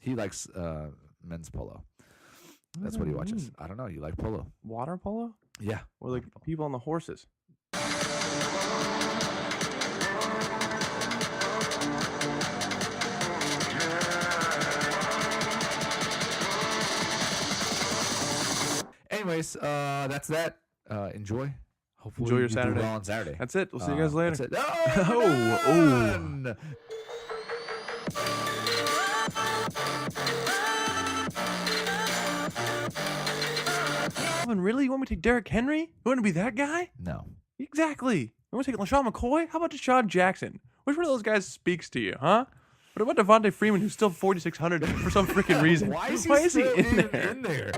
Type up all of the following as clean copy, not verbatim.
He likes men's polo. That's what he watches. I don't know. You like polo? Water polo? Yeah. Or like people on the horses? Anyways, that's that. Enjoy. Hopefully Enjoy your you do Saturday. well on Saturday. That's it. We'll see you guys later. That's it. Oh. Calvin, really? You want me to take Derrick Henry? You want to be that guy? No. Exactly. You want to take LaShawn McCoy? How about Deshaun Jackson? Which one of those guys speaks to you, huh? What about Devontae Freeman, who's still 4,600 for some freaking reason? Why is he still in there?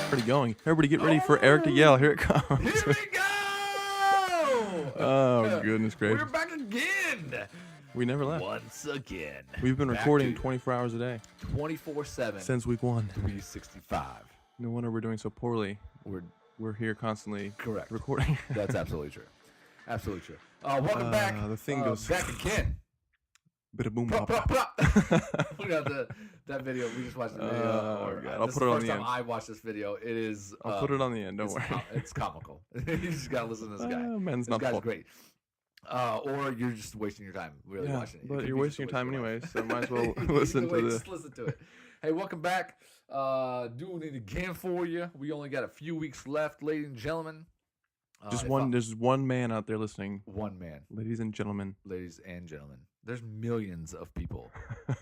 Already going. Everybody get ready for Eric to yell. Here it comes. Here we go! Oh, goodness We're gracious. back again. We never left. Once again. We've been Back recording to 24 hours a day 24/7 since week 1. 365. No wonder we're doing so poorly. We're here constantly Correct. recording. That's absolutely true. Absolutely true. Welcome back. The thing goes back again. Bit of boom Plop, bop. plop, plop. We got that video. We just watched the video. Oh, God. I'll This put is it on the first the time end. I watched this video. It is. I'll put it on the end. Don't it's, worry. It's comical. You just gotta listen to this guy. Men's This not guy's full. great. Or you're just wasting your time really Yeah, watching it. It but could you're be wasting just your a time waste anyway, of so might as well life. listen Either to way, this. Just listen to it. Hey, welcome back. Doing it again for you. We only got a few weeks left, ladies and gentlemen. There's one man out there listening. One man, Ladies and gentlemen. ladies and gentlemen. There's millions of people,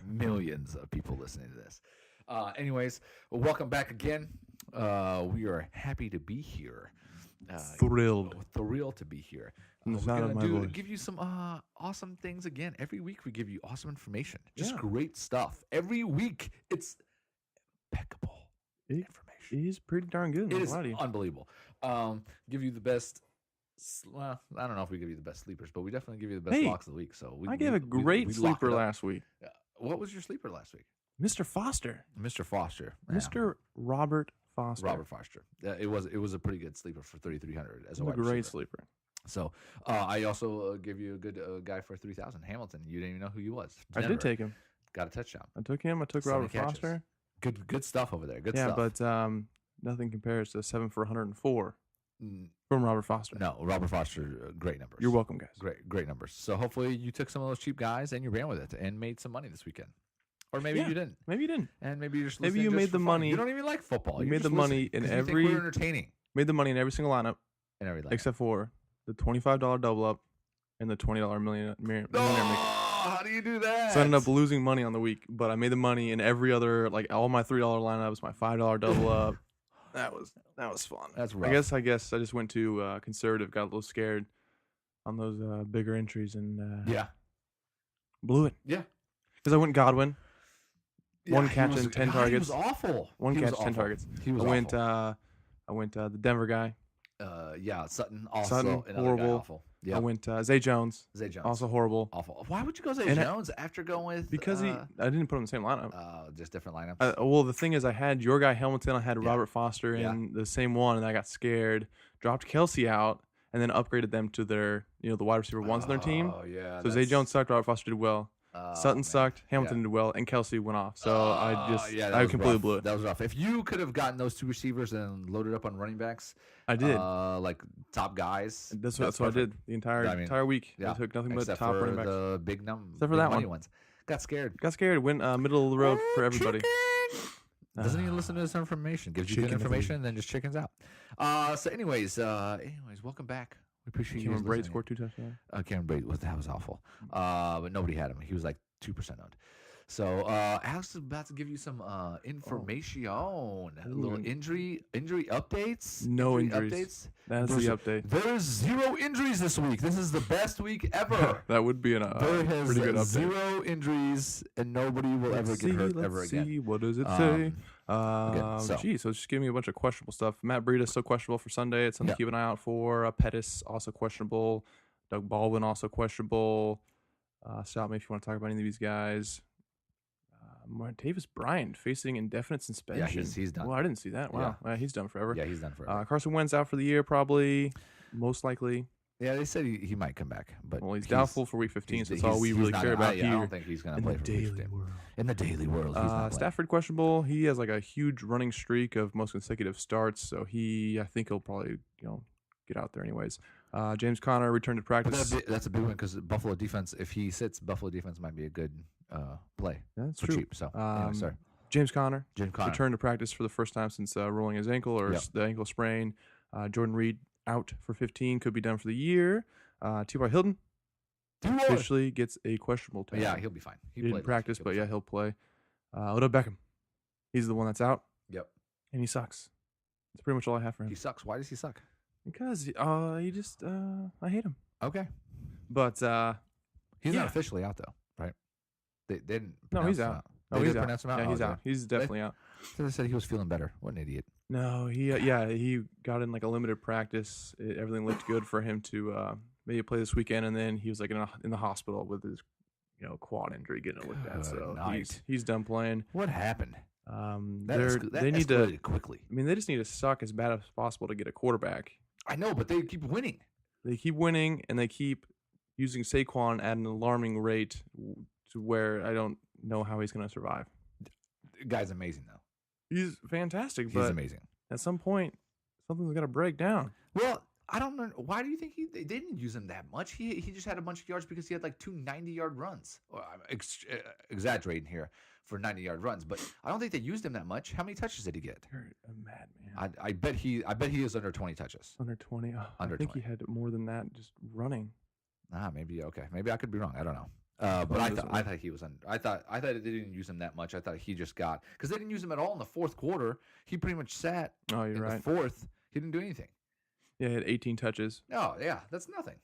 millions of people listening to this. Anyways, welcome back again. We are happy to be here. Thrilled. Thrilled to be here. From the We're sound of gonna my voice. give you some awesome things again. Every week we give you awesome information. Just Yeah. great stuff. Every week it's impeccable It information. is pretty darn good. It I'm is proud of you. unbelievable. Give you the best. Well, I don't know if we give you the best sleepers, but we definitely give you the best Hey, locks of the week. So I gave a great we lock sleeper it up. last week. What was your sleeper last week? Mr. Foster. Mr. Foster. Yeah. Mr. Robert Foster. Robert Foster. It was a pretty good sleeper for 3,300 as a He's a wide great receiver. sleeper. So I also give you a good guy for 3,000. Hamilton. You didn't even know who he was. I did take him. Got a touchdown. I took him. I took Seven Robert catches. Foster. Good stuff over there. Good Yeah, stuff. but nothing compares to 7 for 104 Mm, from Robert Foster. no, Robert Foster, great numbers. You're welcome, guys. Great numbers. So hopefully you took some of those cheap guys and you ran with it and made some money this weekend. Or maybe Yeah. you didn't. Maybe you didn't. And maybe you're just Maybe listening you just made for the fun. money- You don't even like football. you You're made just the money listening in 'cause you think every- we're entertaining Made the money in every single lineup in every line. except for the $25 double up and the $20 millionaire maker. How do you do that? So I ended up losing money on the week, but I made the money in every other, like all my $3 lineups, my $5 double up. That was fun. That's I rough. guess I just went to conservative, got a little scared on those bigger entries and Yeah. blew it. Yeah. Because I went Godwin, One he catch was- and 10 God, targets. He was awful. One He was catch, 10 awful. targets. He was I went the Denver guy. yeah, Sutton also Sutton, another guy horrible. awful. Yeah. I went Zay Jones, Zay Jones. also horrible. awful. Why would you go Zay And I- Jones after going with Because I didn't put him in the same lineup. just different lineups? Well, the thing is, I had your guy Hamilton, I had Yeah. Robert Foster Yeah. in the same one, and I got scared, dropped Kelsey out, and then upgraded them to their, the wide receiver ones in their team. Oh yeah. So Zay Jones sucked, Robert Foster did well, Sutton man. sucked, Hamilton Yeah. did well, and Kelsey went off. So I that I was completely rough. blew it. That was rough. If you could have gotten those two receivers and loaded up on running backs, I did. like top guys. That's what I did the entire week. yeah, I took nothing but Except top for running backs. the big Except for that money one. ones. Got scared. Got scared. Went middle of the road for everybody. Doesn't even listen to this information. Gives you good Chicken of the information and then just chickens out. So anyways, welcome back. We appreciate you Cameron guys Braid listening. scored 2 touchdowns. Cameron Braid, that was awful. But nobody had him. He was like 2% owned. So Alex is about to give you some information, a little injury updates. No Injury injuries. updates. That's the update. There's 0 injuries this week. This is the best week ever. That would be a There has pretty good update. 0 injuries, and nobody will ever get hurt ever Let's again. see. What does it say? so- Geez, so it's just giving me a bunch of questionable stuff. Matt Breida still questionable for Sunday. It's something Yeah. to keep an eye out for. Pettis also questionable. Doug Baldwin also questionable. Stop me if you want to talk about any of these guys. Martavis Bryant facing indefinite suspension. he's done. Well, I didn't see that. Wow, he's done forever. Yeah, he's done forever. Carson Wentz out for the year, probably, most likely. Yeah, they said he might come back, but Well, he's doubtful for Week 15, so that's all we really not care gonna- about I here. don't think he's going to in play the for Week daily 15. world. In the daily world, he's not playing. Stafford questionable. He has like a huge running streak of most consecutive starts, so I think he'll probably get out there anyways. James Conner returned to But practice. that's a big one because Buffalo defense, if he sits, Buffalo defense might be a good play Yeah, that's for true. cheap. So, anyway, sorry. James Conner Jim Conner. returned to practice for the first time since rolling his ankle or Yep. the ankle sprain. Jordan Reed out for 15, could be done for the year. T.Y. Hilton officially gets a questionable tag. Yeah, he'll be fine. He didn't practice, but yeah, he'll play. Odell Beckham, he's the one that's out, Yep. and he sucks. That's pretty much all I have for him. He sucks. Why does he suck? Because he just I hate him. Okay. But He's Yeah. not officially out though, right? They didn't. No, pronounce he's him out. They he's did out. pronounce him out. Yeah, Oh, he's okay. out. He's definitely out. So they said he was feeling better. What an idiot. No, he got in like a limited practice. Everything looked good for him to maybe play this weekend, and then he was like in the hospital with his quad injury getting it looked at. Good So night. he's done playing. What happened? They That need to. escalated quickly. I mean, they just need to suck as bad as possible to get a quarterback. I know, but they keep winning. They keep winning, and they keep using Saquon at an alarming rate to where I don't know how he's going to survive. The guy's amazing though. He's fantastic, He's but amazing. at some point, something's got to break down. Well, I don't know. Why do you think they didn't use him that much? He just had a bunch of yards because he had like 2 90-yard runs. Well, I'm exaggerating here for 90-yard runs, but I don't think they used him that much. How many touches did he get? You're a madman. I bet he is under 20 touches. Under 20. Oh, Under I think 20. he had more than that just running. Maybe okay. Maybe I could be wrong. I don't know. But Well, I thought he was I thought they didn't use him that much. I thought he just got because they didn't use him at all in the fourth quarter. He pretty much sat Oh, you're in right. the fourth. He didn't do anything. Yeah, he had 18 touches. No, yeah, that's nothing.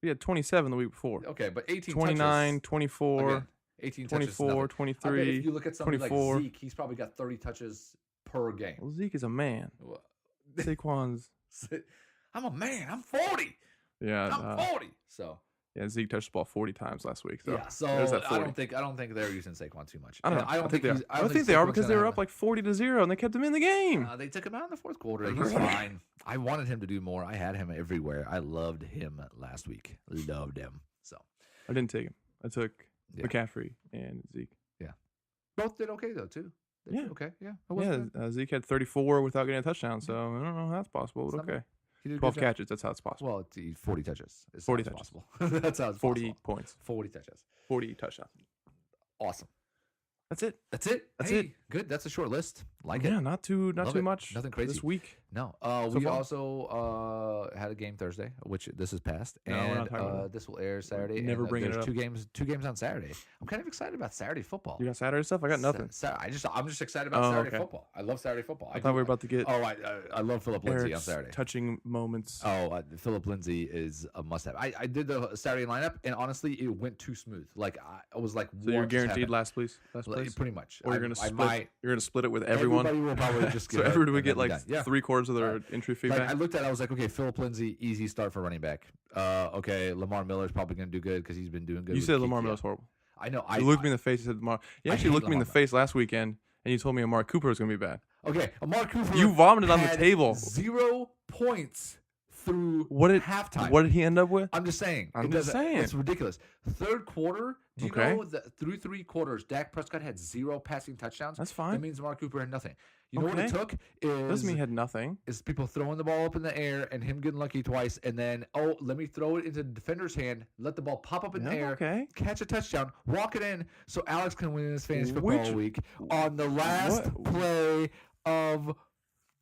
He had 27 the week before. Okay, but 18 29, touches, 24, again, 18 touches is 24, nothing. I bet 23. if you look at somebody 24. like Zeke, he's probably got 30 touches per game. Well, Zeke is a man. Saquon's. I'm a man. I'm 40. Yeah, I'm 40. So yeah, Zeke touched the ball 40 times last week. So yeah, so there's that I 40. don't think they're using Saquon too much. I don't know. I don't think they he's- are. I think they are Saquon's because they gonna were have up like 40-0 and they kept him in the game. They took him out in the fourth quarter. He was fine. I wanted him to do more. I had him everywhere. I loved him last week. Loved him. So I didn't take him. I took Yeah. McCaffrey and Zeke. both did okay though too. They did Yeah. okay. Yeah. It Yeah, wasn't bad. Zeke had 34 without getting a touchdown, so I don't know how that's possible, It's but not bad. okay. He did a good 12 job. catches, that's how it's possible. Well, it's 40 touches. It's 40 how it's touches. possible. That's how it's 40 possible. points, 40 touches. 40 touchdowns. Awesome. That's it. That's it. That's Hey, it. Good. That's a short list. Like Yeah, it. not too Love it. much. Nothing crazy. This week. No. So We far. also had a game Thursday, which this is past, No, we're not and talking about this will air Saturday. never and, bring it there's up. two games on Saturday. I'm kind of excited about Saturday football. You got Saturday stuff? I got nothing. I'm just excited about Oh, Saturday okay. football. I love Saturday football. I thought we were about to get Oh, I love Philip Lindsay on Eric's Saturday. touching moments. Oh, Philip Lindsay is a must-have. I did the Saturday lineup, and honestly, it went too smooth. Like I was like, So you're what just guaranteed happened? last place? Pretty much. Or you're I- gonna I split. might- You're gonna split it with everyone. Everybody will probably just So get everyone and would get then be like done. Yeah. 3/4 of their entry feedback. Like I looked at it, I was like, okay, Philip Lindsay, easy start for running back. Okay, Lamar Miller's probably going to do good because he's been doing good. you with said Keith. Lamar Yeah. Miller's horrible. I know. You looked me in the face. You said Lamar. You I actually hate looked me in the Lamar face last weekend, and you told me Amari Cooper was gonna be bad. Okay, Amari Cooper. You vomited on the had table. 0 points through What did halftime. What did he end up with? I'm just saying. I'm it just doesn't- saying. It's ridiculous. Third quarter. Do you Okay. know that through 3 quarters, Dak Prescott had 0 passing touchdowns? That's That fine. means Amari Cooper had nothing. You know what it Okay. took Doesn't mean he had nothing. is people throwing the ball up in the air and him getting lucky twice, and then let me throw it into the defender's hand, let the ball pop up in the Yeah, air, okay. catch a touchdown, walk it in, so Alex can win his fantasy football Which- week on the last what- play of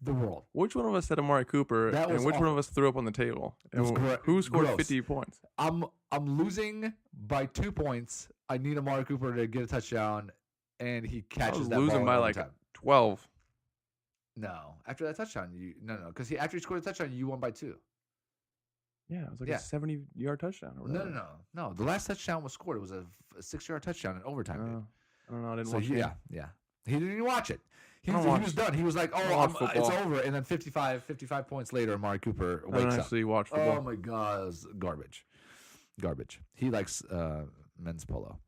the world. Which one of us said Amari Cooper, That and was which one awful. of us threw up on the table? And was who scored gross. 50 points? I'm losing by 2 points. I need Amari Cooper to get a touchdown, and he I catches was that losing ball by in like overtime. 12. No, after that touchdown, because after he scored a touchdown, you won by 2. Yeah, it was like Yeah. a 70-yard touchdown. Or No, whatever. no. The last touchdown was scored. It was a 6-yard touchdown in overtime. dude. I don't know. I didn't So watch. the yeah. He didn't even watch it. He I don't was, he watch- was done. He was like, I don't "Oh, watch it's football. over." And then 55 points later, Amari Cooper I don't wakes up. actually watch Oh football. my god, it's garbage. He likes men's polo.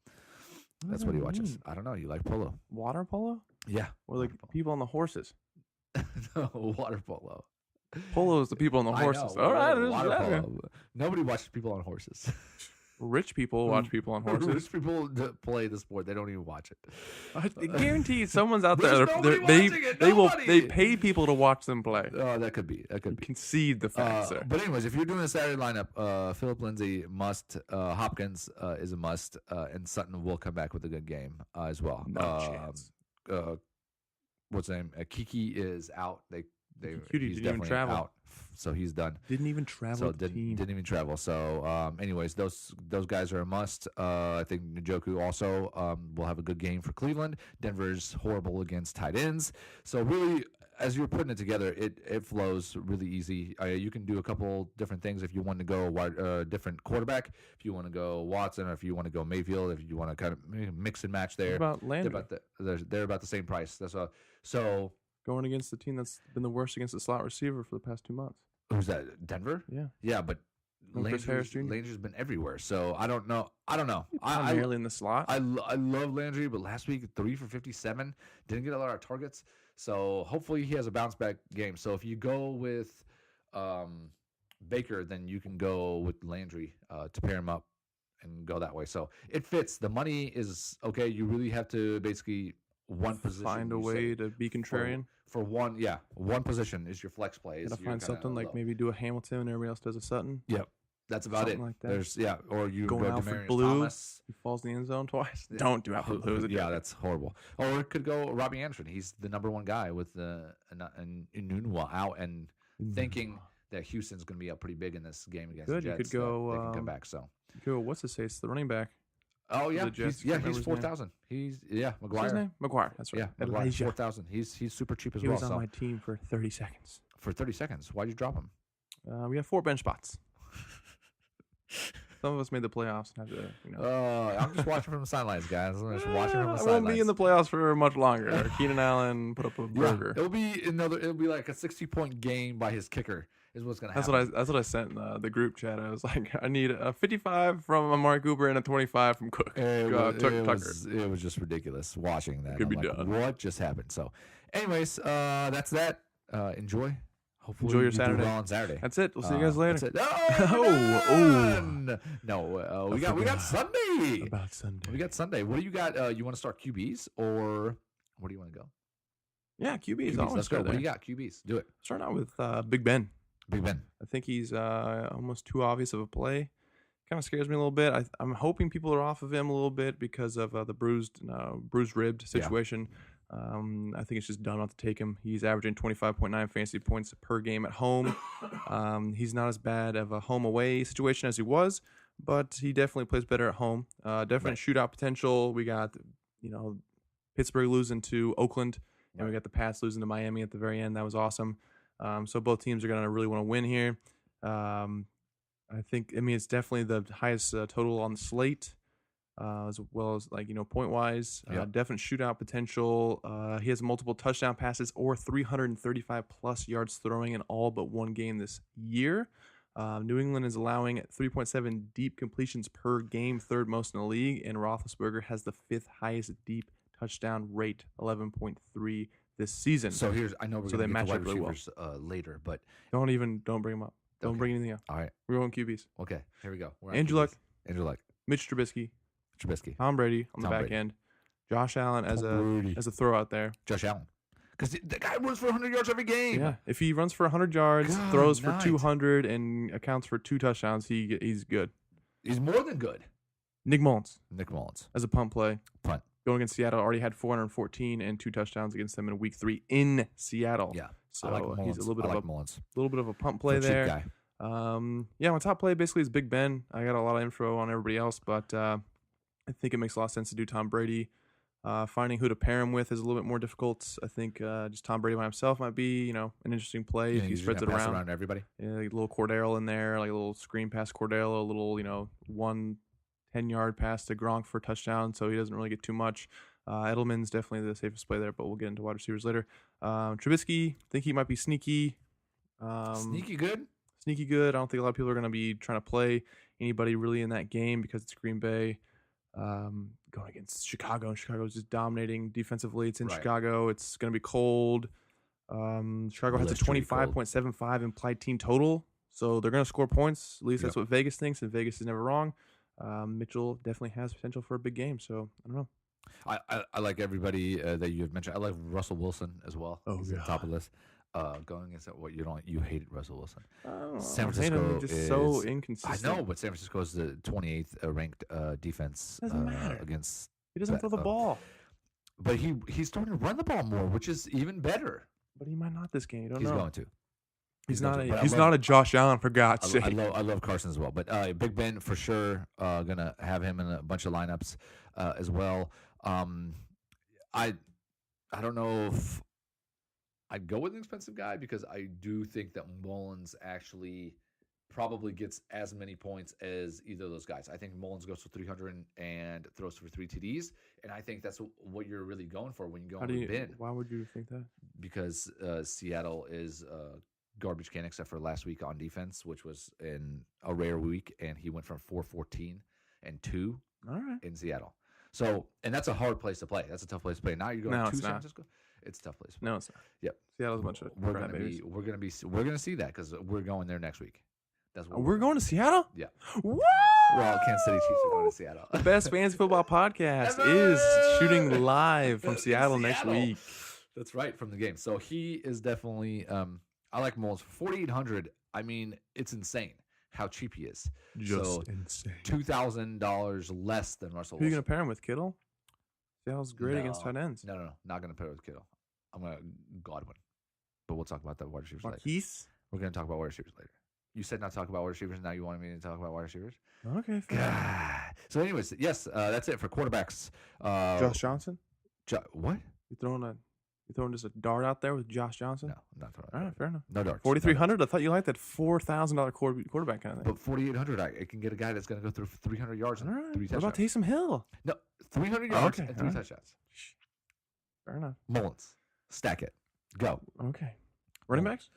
That's what he watches. I don't know. You like polo? Water polo? Yeah. Or like Water polo. people on the horses? No, water polo. Polo is the people on the I horses. know, All right, water yeah. polo. Nobody watches people on horses. Rich people watch people on horses. Rich people play the sport. They don't even watch it. I guarantee someone's out there. There's nobody watching it. Nobody. They pay people to watch them play. Oh, that could be. That could be. Concede the fact, sir. But anyways, if you're doing a Saturday lineup, Philip Lindsay must. Hopkins is a must, and Sutton will come back with a good game as well. No chance. What's his name? Kiki is out. He's didn't even definitely travel. out, so he's done. Didn't even travel. So with the team. didn't even travel. So, anyways, those guys are a must. I think Njoku also will have a good game for Cleveland. Denver's horrible against tight ends. So really, as you're putting it together, it flows really easy. You can do a couple different things if you want to go different quarterback. If you want to go Watson, or if you want to go Mayfield, if you want to kind of mix and match there. What about Landry? They're about the same price. That's all. So Going against the team that's been the worst against the slot receiver for the past 2 months. who's that? Denver? Yeah. Yeah, but No Chris Harris Jr.? Landry's been everywhere, so I don't know. Primarily in the slot. I love Landry, but last week 3 for 57, didn't get a lot of targets. So hopefully he has a bounce back game. So if you go with Baker, then you can go with Landry to pair him up and go that way. So it fits. The money is okay. You really have to basically one position. Find a way to be contrarian. For one position is your flex play. Gotta find something like maybe do a Hamilton and everybody else does a Sutton. Yep. That's about Something it. like that. There's or you Going go Alfred Demaryius Blue. Thomas. He falls in the end zone twice. Yeah. Don't do Alfred Blue. Yeah, that's horrible. Or it could go Robbie Anderson. He's the number one guy with Inunua out and thinking that Houston's going to be up pretty big in this game against Good, the you Jets. could go, They can come back. So. Go. What's his face? The running back. Oh yeah, the Jets. he's Can't remember his name. 4,000. He's What's his McGuire. name? McGuire. That's right. Yeah, McGuire, Elijah. 4,000. He's super cheap as He well. was on So my team for 30 seconds. for 30 seconds, why'd you drop him? We have 4 bench spots. Some of us made the playoffs and had to, I'm just watching from the sidelines, guys. I'm just watching from the I sidelines. won't be in the playoffs for much longer. Keenan Allen put up a burger. It'll be like a 60-point game by his kicker. Is what's gonna That's happen. what I sent in the group chat. I was like, I need a 55 from Amari Cooper and a 25 from Cook. Tucker. It was just ridiculous watching that. Could be I'm like, done. What just happened? So, anyways, that's that. Enjoy. Hopefully Enjoy your you do Saturday. well on Saturday. That's it. We'll see you guys later. That's it. Oh. No, we I got forgot Sunday. About Sunday. We got Sunday. What do you got? You want to start QBs or where do you want to go? Yeah, QBs. QBs. Always Let's go. start What do there. you got? QBs. Do it. Start out with Big Ben. Big Ben. I think he's almost too obvious of a play. Kind of scares me a little bit. I'm hoping people are off of him a little bit because of the bruised ribbed situation. I think it's just dumb not to take him. He's averaging 25.9 fantasy points per game at home. He's not as bad of a home away situation as he was, but he definitely plays better at home. Definite shootout potential. We got Pittsburgh losing to Oakland, and we got the Pats losing to Miami at the very end. That was awesome. So both teams are going to really want to win here. I think, it's definitely the highest total on the slate, as well as point wise. Definite shootout potential. He has multiple touchdown passes or 335 plus yards throwing in all but one game this year. New England is allowing 3.7 deep completions per game, third most in the league, and Roethlisberger has the 5th highest deep touchdown rate, 11.3 this season. So I know we're So going they to get to match wide up really receivers later, but Don't bring him up. Don't Okay. bring anything up. all right. We're going QBs. Okay, here we go. We're on Andrew QBs. Luck, Andrew Luck. Mitch Trubisky, Trubisky. Tom Brady on the Tom back Brady. end, Josh Allen as Brady. a throw out there. Josh Allen. Because the guy runs for 100 yards every game. Yeah, if he runs for 100 yards, God throws for night. 200, and accounts for 2 touchdowns, he's good. He's more than good. Nick Mullins Nick Mullins. as a punt play. Punt. Going against Seattle, already had 414 and 2 touchdowns against them in week 3 in Seattle. Yeah. So I like Mullins. he's a little bit I like of Mullins. a pump play For a cheap there. guy. My top play basically is Big Ben. I got a lot of info on everybody else, but I think it makes a lot of sense to do Tom Brady. Finding who to pair him with is a little bit more difficult. I think just Tom Brady by himself might be, an interesting play if he He's spreads gonna it pass around. everybody. Yeah, like a little Cordero in there, like a little screen pass Cordero, a little, 1 10-yard pass to Gronk for a touchdown, so he doesn't really get too much. Edelman's definitely the safest play there, but we'll get into wide receivers later. Trubisky, I think he might be sneaky. Sneaky good. Sneaky good. I don't think a lot of people are going to be trying to play anybody really in that game because it's Green Bay going against Chicago. And Chicago's just dominating defensively. It's in Right. Chicago. It's going to be cold. Chicago has a Blistery cold. 25.75 implied team total, so they're going to score points. At least that's what Vegas thinks, and Vegas is never wrong. Mitchell definitely has potential for a big game, so I don't know. I like everybody that you have mentioned. I like Russell Wilson as well. Oh, He's at the top of the list. Going against what you hated Russell Wilson. San San Francisco just is so I inconsistent. know, but San Francisco is the 28th ranked defense Doesn't matter. against. He doesn't throw the ball, But he's starting to run the ball more, which is even better. but he might not this game. You don't He's know. going to. He's going not. to. But He's not a Josh Allen, for God's sake. I love Carson as well, but Big Ben for sure. Gonna have him in a bunch of lineups as well. I don't know if I'd go with an expensive guy because I do think that Mullins actually probably gets as many points as either of those guys. I think Mullins goes for 300 and throws for 3 TDs, and I think that's what you're really going for when you go with Ben. Why would you think that? Because Seattle is garbage can except for last week on defense, which was in a rare week, and he went from 4-14 and 2 in Seattle. So, and that's a hard place to play. That's a tough place to play. Now you're going to San Francisco. It's a tough place. No, it's not. Yep. Seattle's a bunch of we're gonna see that because we're going there next week. That's what we're going to Seattle. Yeah. Woo! Well, Kansas City Chiefs are going to Seattle. The best fantasy football podcast is shooting live from Seattle next week. That's right, from the game. So he is definitely. I like Mullins for 4,800. I mean, it's insane how cheap he is. Just insane. $2,000 less than Russell Who are you Wilson. going to pair him with? Kittle? Seattle's great against tight ends. No. Not going to pair with Kittle. I'm going to Godwin. But we'll talk about that wide receivers later. Marquise? We're going to talk about wide receivers later. You said not to talk about wide receivers. Now you wanted me to talk about wide receivers? Okay, fair. So anyways, yes, that's it for quarterbacks. Josh Johnson? What? You throwing just a dart out there with Josh Johnson? No, I'm not throwing. All right, fair enough. No darts. 4,300? I thought you liked that $4,000 quarterback kind of thing. But 4,800, I can get a guy that's going to go through 300 yards and 3 touchdowns. What about Taysom Hill? No, 300 yards and 3 touchdowns. Fair enough. Mullins, stack it. Go. Okay. Running backs?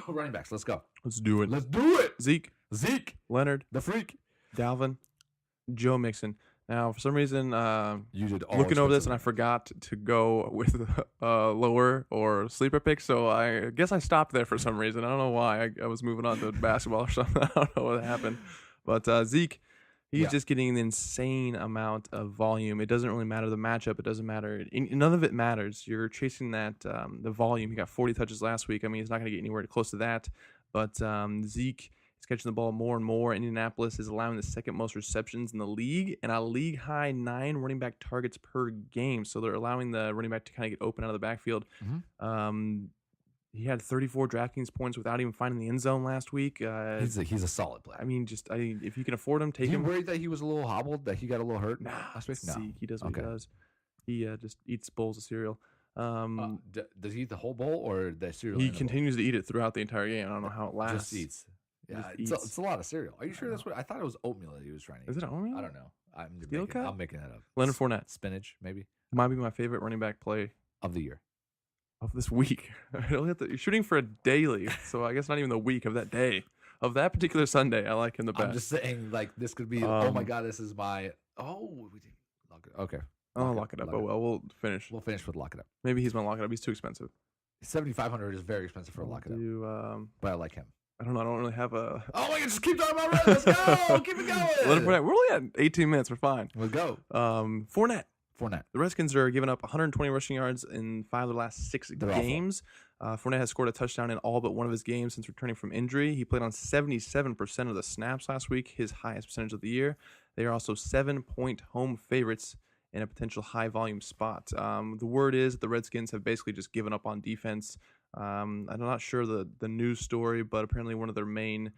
Running backs, let's go. Let's do it. Let's do it. Zeke, Leonard, Leonard, the freak. Dalvin, Joe Mixon. Now, for some reason, You did all looking over this, and I expensive. forgot to go with lower or sleeper pick, so I guess I stopped there for some reason. I don't know why. I was moving on to basketball or something. I don't know what happened. But Zeke, he's just getting an insane amount of volume. It doesn't really matter the matchup. It doesn't matter. None of it matters. You're chasing that the volume. He got 40 touches last week. I mean, he's not going to get anywhere close to that. But Zeke is catching the ball more and more. Indianapolis is allowing the second most receptions in the league and a league high 9 running back targets per game. So they're allowing the running back to kind of get open out of the backfield. He had 34 DraftKings points without even finding the end zone last week. He's a solid player. I mean, if you can afford him, take him. You worried that he was a little hobbled, that he got a little hurt? Nah, last week? No. Zeke, he does what he does. He just eats bowls of cereal. Does he eat the whole bowl or the cereal? He continues to eat it throughout the entire game. I don't know how it lasts. Just eats. Yeah, Just it's a lot of cereal. Are you sure that's what I thought? It was oatmeal that he was trying to eat. Is it oatmeal? I don't know. Steel cut? I'm making that up. Leonard Fournette. Spinach, maybe, Might be my favorite running back play of the year. of this week. You're shooting for a daily, so I guess not even the week of that day. Of that particular Sunday, I like him the best. I'm just saying, like, this could be, oh my God, this is my, we did lock it. Okay. I'll lock it up. Oh, well, we'll finish. We'll finish with lock it up. Maybe he's my lock it up. He's too expensive. 7,500 is very expensive for a lock it up. But I like him. I don't know. I don't really have a. Oh my God, just keep talking about Red. Let's go. Keep it going. Leonard Fournette. We're only at 18 minutes. We're fine. Let's go. Fournette. Fournette. The Redskins are giving up 120 rushing yards in 5 of the last 6 games. Fournette has scored a touchdown in all but one of his games since returning from injury. He played on 77% of the snaps last week, his highest percentage of the year. They are also 7-point home favorites in a potential high-volume spot. The word is that the Redskins have basically just given up on defense. I'm not sure the news story, but apparently one of their main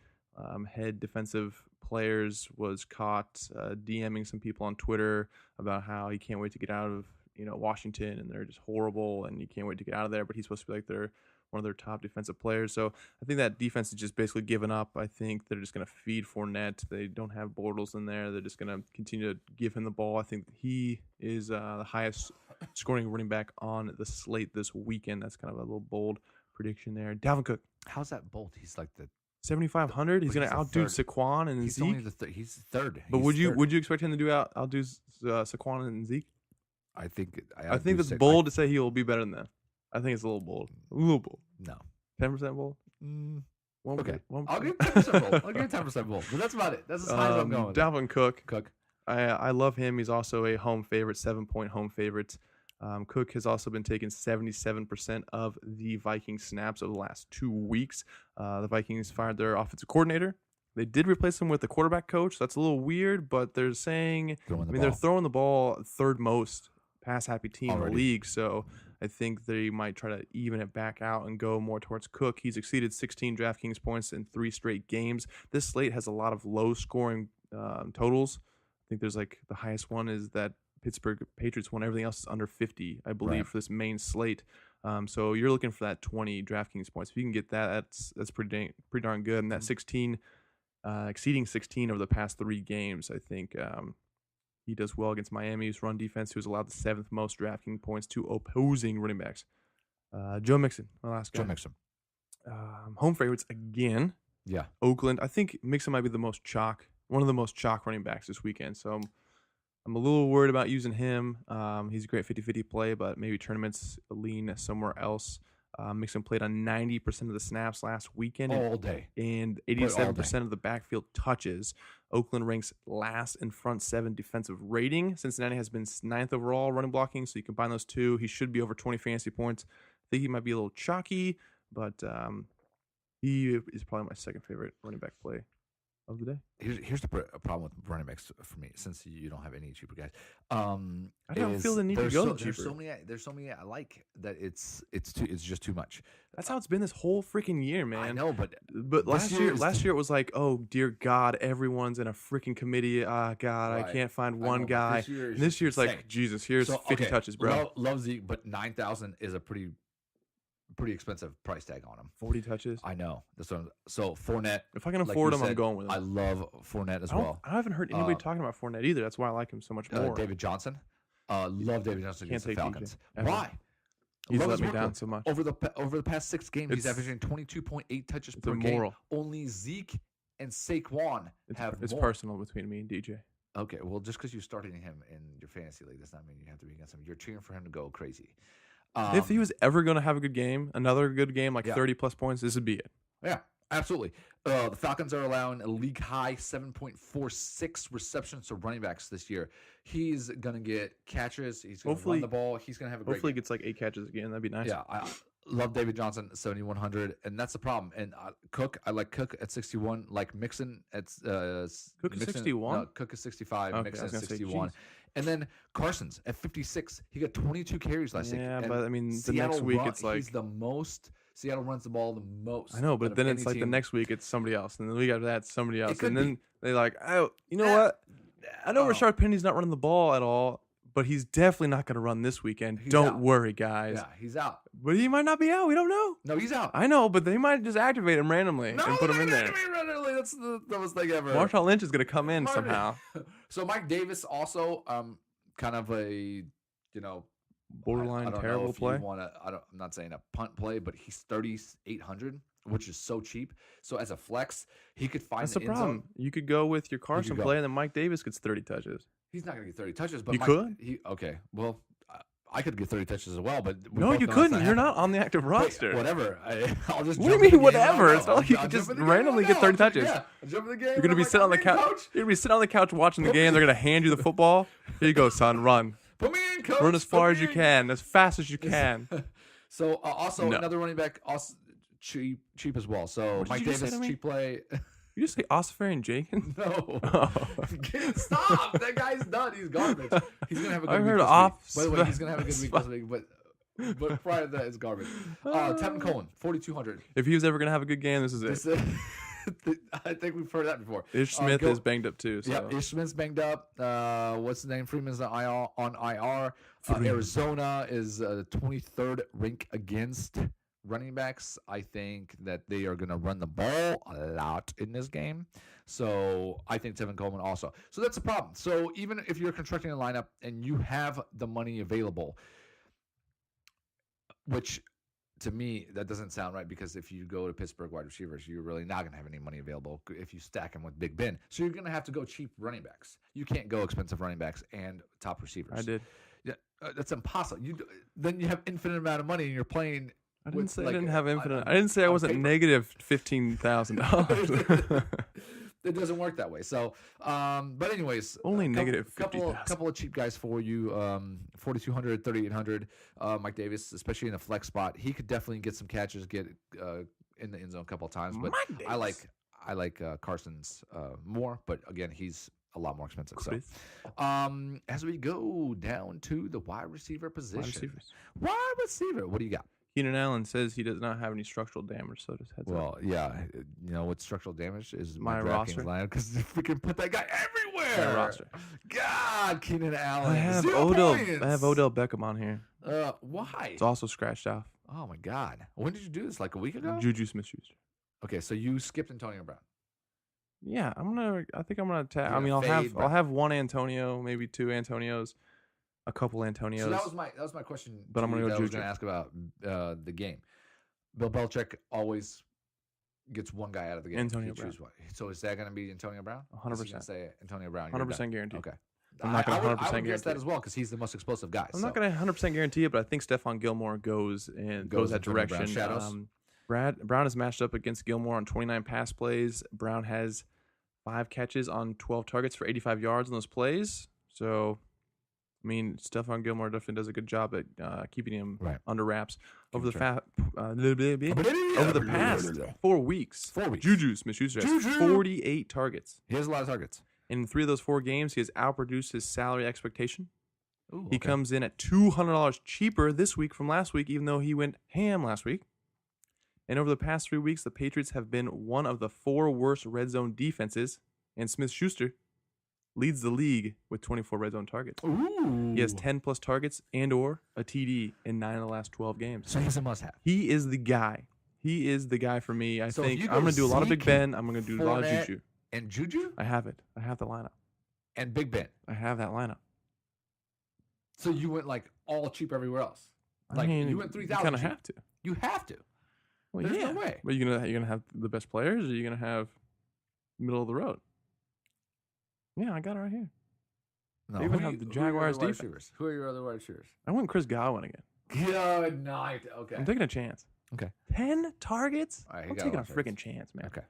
head defensive players was caught DMing some people on Twitter about how he can't wait to get out of Washington and they're just horrible and he can't wait to get out of there, but he's supposed to be like one of their top defensive players. So I think that defense is just basically given up. I think they're just going to feed Fournette. They don't have Bortles in there. They're just going to continue to give him the ball. I think he is the highest scoring running back on the slate this weekend. That's kind of a little bold prediction there. Dalvin Cook. How's that bolt? He's like the 7,500. He's But going to he's outdo the third. Saquon and he's Zeke. only he's third. But He's would you third. expect him to outdo Saquon and Zeke? I think I think that's bold to say he will be better than that. I think it's a little bold. A little bold. No. 10% bold. Mm, 1%, okay. 1%. I'll give 10% bold. I'll give 10% bold. But that's about it. That's as high as I'm going. Dalvin Cook. Cook. I love him. He's also a home favorite, 7-point home favorite. Cook has also been taking 77% of the Vikings snaps over the last 2 weeks. The Vikings fired their offensive coordinator. They did replace him with the quarterback coach. That's a little weird, but they're saying, they're throwing the ball third most pass happy team in the league. So I think they might try to even it back out and go more towards Cook. He's exceeded 16 DraftKings points in 3 straight games. This slate has a lot of low scoring totals. I think there's like the highest one is that Pittsburgh Patriots won. Everything else is under 50, I believe, for this main slate. So you're looking for that 20 DraftKings points. If you can get that, that's pretty darn good. And that 16, exceeding 16 over the past 3 games, I think he does well against Miami's run defense, who's allowed the 7th most DraftKings points to opposing running backs. Joe Mixon, my last guy. Joe Mixon. Home favorites again. Yeah. Oakland. I think Mixon might be one of the most chalk running backs this weekend. So I'm a little worried about using him. He's a great 50-50 play, but maybe tournaments lean somewhere else. Mixon played on 90% of the snaps last weekend. All day. And 87% of the backfield touches. Oakland ranks last in front 7 defensive rating. Cincinnati has been 9th overall running blocking, so you combine those two. He should be over 20 fantasy points. I think he might be a little chalky, but he is probably my second favorite running back play of the day. Here's the problem with running backs for me, since you don't have any cheaper guys. I don't feel the need to go cheaper. There's so many I like that it's just too much. That's how it's been this whole freaking year, man. I know, but last year it was like, oh dear God, everyone's in a freaking committee. God, right. I can't find one guy. This year it's like, Jesus, here's 50 touches, bro. Love Zeke, but 9,000 is a pretty expensive price tag on him. 40 touches. I know. So Fournette. If I can afford him, I'm going with him. I love Fournette as well. I haven't heard anybody talking about Fournette either. That's why I like him so much more. David Johnson. Love David Johnson against the Falcons. DJ, why? He's let me down so much. Over the past 6 games, he's averaging 22.8 touches per game. Only Zeke and Saquon have It's more. personal between me and DJ. Okay, well, just because you're starting him in your fantasy league, does not mean you have to be against him. You're cheering for him to go crazy. If he was ever going to have a good game, another good game, like 30-plus points, this would be it. Yeah, absolutely. The Falcons are allowing a league-high 7.46 receptions to running backs this year. He's going to get catches. He's going to run the ball. He's going to have a great Hopefully game. Gets like 8 catches again. That'd be nice. Yeah, I love David Johnson, 7,100, and that's the problem. And Cook, I like Cook at 61, like Mixon at Cook is 61? No, Cook is 65, okay, Mixon at 61. And then Carson's at 56. He got 22 carries last week. Yeah, but I mean, the next week it's like he's the most. Seattle runs the ball the most. I know, but then it's like the next week it's somebody else, and the week after that it's somebody else, and then they like, oh, you know what? I know Rashard Penny's not running the ball at all, but he's definitely not going to run this weekend. Don't worry, guys. Yeah, he's out. But he might not be out. We don't know. No, he's out. I know, but they might just activate him randomly and put him in there. Randomly. That's the dumbest thing ever. Marshawn Lynch is going to come in somehow. So Mike Davis also, kind of a, borderline terrible play. I'm not saying a punt play, but he's 3,800, which is so cheap. So as a flex, he could find. That's the problem. You could go with your Carson play, and then Mike Davis gets 30 touches. He's not going to get 30 touches, but you could. Okay, well, I could get 30 touches as well, but no, you couldn't. You're not on the active roster. Whatever. I'll just. What do you mean, whatever? It's not like you could just randomly get 30 touches. Yeah, jump in the game. You're going to be sitting on the couch. You're going to be sitting on the couch watching the game. They're going to hand you the football. Here you go, son. Run. Put me in, coach. Run as far as you can, as fast as you can. So also another running back, also cheap as well. So Mike Davis, cheap play. You just say Osafarian Jenkins? No. Stop. That guy's done. He's garbage. He's going to have a good week this week. By the way, he's going to have a good week this week, but prior to that, it's garbage. Tevin Cohen, 4,200. If he was ever going to have a good game, this is it. I think we've heard that before. Ish Smith is banged up too. So. Yeah, Ish Smith's banged up. What's the name? Freeman's on IR. Arizona is 23rd rank against running backs. I think that they are going to run the ball a lot in this game. So I think Tevin Coleman also. So that's a problem. So even if you're constructing a lineup and you have the money available, which to me, that doesn't sound right, because if you go to Pittsburgh wide receivers, you're really not going to have any money available if you stack them with Big Ben. So you're going to have to go cheap running backs. You can't go expensive running backs and top receivers. I did. Yeah, That's impossible. Then you have infinite amount of money and you're playing. I didn't with, say I like, didn't have on- infinite. I didn't say I on wasn't paper. negative $15,000. It doesn't work that way. So, but anyways, Only a couple, negative couple, 50,000. couple of cheap guys for you. 4,200, 3,800. Mike Davis, especially in a flex spot, he could definitely get some catches, get in the end zone a couple of times. But Mike I like Davis. Carson's more. But again, he's a lot more expensive. Chris. So, as we go down to the wide receiver position, Wide receivers. Wide receiver, what do you got? Keenan Allen says he does not have any structural damage, so just heads up. Well, yeah, you know what structural damage is? My DraftKings roster. lineup because we can put that guy everywhere. My roster. God, Keenan Allen. I have 0 Odell. points. I have Odell Beckham on here. Why? It's also scratched off. Oh my God. When did you do this? Like a week ago? Juju Smith-Schuster. Okay, so you skipped Antonio Brown. Yeah, I think I'm gonna tag. You're I mean, gonna fade I'll have one Antonio, maybe two Antonios, a couple Antonios. So that was my question. But to I'm gonna you go that I was Juju. going to ask about the game. Bill Belichick always gets one guy out of the game. Antonio He chooses one. So is that going to be Antonio Brown? 100%. Is he gonna say Antonio Brown. You're 100% done? guaranteed. Okay. I'm not gonna I would 100% guess guarantee that it. as well because he's the most explosive guy. I'm not gonna 100% guarantee it, but I think Stephon Gilmore goes that Antonio Brown. direction. Shadows? Brown is matched up against Gilmore on 29 pass plays. Brown has 5 catches on 12 targets for 85 yards in those plays. So, I mean, Stephon Gilmore definitely does a good job at keeping him Right. under wraps. Over Keep the over the past 4 weeks, 4 weeks. Juju Smith-Schuster has Juju! 48 targets. He has a lot of targets. In 3 of those 4 games, he has outproduced his salary expectation. Ooh, He comes in at $200 cheaper this week from last week, even though he went ham last week. And over the past 3 weeks, the Patriots have been one of the 4 worst red zone defenses, and Smith-Schuster leads the league with 24 red zone targets. Ooh. He has 10 plus targets and or a TD in 9 of the last 12 games. So he's a must-have. He is the guy. He is the guy for me. I So if think you I'm go going to do a lot of Big Zeke, Ben. I'm going to do a lot of Fournette, Juju. And Juju I have it. I have the lineup. and Big Ben. I have that lineup. So you went like all cheap everywhere else. I Like mean, you went 3,000. You kind of cheap. have to. You have to. Well, There's yeah. no way. But you're gonna have the best players, or you're gonna have middle of the road. Yeah, I got it right here. No, They even who have do the you- who are your Jaguars other wide defense. receivers? Who are your other wide receivers? I went Chris Godwin again. Good night. Okay. I'm taking a chance. Okay. 10 targets. All right, he I'm got taking a one chance. freaking chance, man. Okay.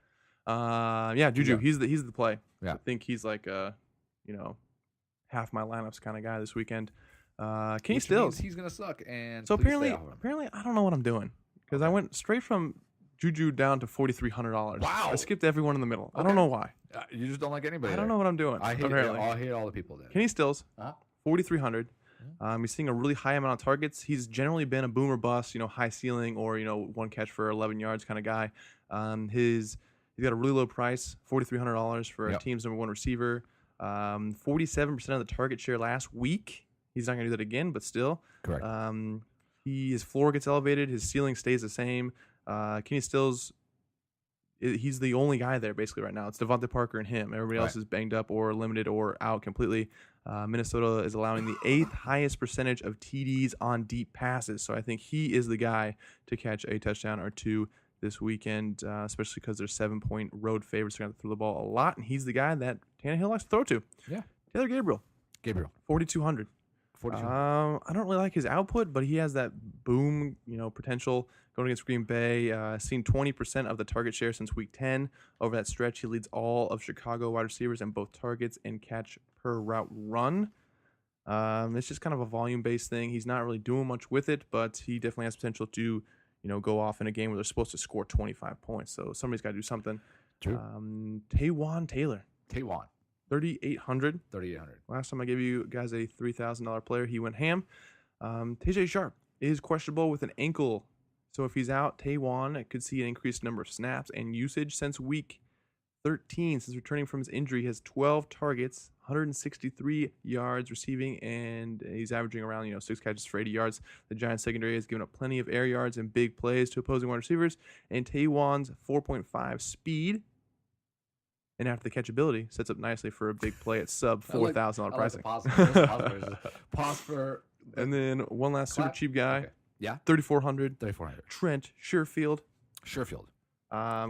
Yeah, Juju. Yeah. He's the play. Yeah. I think he's like half my lineups kind of guy this weekend. Kenny Which Stills. means he's gonna suck. And So please stay apparently, off of him. apparently, I don't know what I'm doing because I went straight from Juju down to $4,300. Wow. I skipped everyone in the middle. I Okay. don't know why. You just don't like anybody. I don't there. know what I'm doing. I hate. apparently. I hate all the people there. Kenny Stills, Uh-huh. 4,300. He's seeing a really high amount of targets. He's generally been a boomer bust, high ceiling or one catch for 11 yards kind of guy. He's got a really low price, $4,300 for a Yep. team's number 1 receiver. 47% of the target share last week. He's not going to do that again, but still. Correct. His floor gets elevated. His ceiling stays the same. Kenny Stills, he's the only guy there basically right now. It's Devontae Parker and him. Everybody else Right. is banged up or limited or out completely. Minnesota is allowing the 8th highest percentage of TDs on deep passes. So I think he is the guy to catch a touchdown or 2 this weekend, especially because they're 7-point road favorites. They're going to throw the ball a lot, and he's the guy that Tannehill likes to throw to. Yeah. Taylor Gabriel, Gabriel. 4,200. 42. I don't really like his output, but he has that boom, potential going against Green Bay. Seen 20% of the target share since week 10. Over that stretch, he leads all of Chicago wide receivers in both targets and catch per route run. It's just kind of a volume-based thing. He's not really doing much with it, but he definitely has potential to, go off in a game where they're supposed to score 25 points. So somebody's got to do something. True. Taywan Taylor, Taywan. 3,800. 3,800. Last time I gave you guys a $3,000 player, he went ham. TJ Sharp is questionable with an ankle. So if he's out, Taywan could see an increased number of snaps and usage since week 13. Since returning from his injury, he has 12 targets, 163 yards receiving, and he's averaging around 6 catches for 80 yards. The Giants secondary has given up plenty of air yards and big plays to opposing wide receivers, and Taywan's 4.5 speed and after the catchability sets up nicely for a big play at sub $4,000 pricing. Pause for. And then one last super Clap. cheap guy, Okay. Yeah. 3,400. 3,400. Trent Sherfield. Sherfield.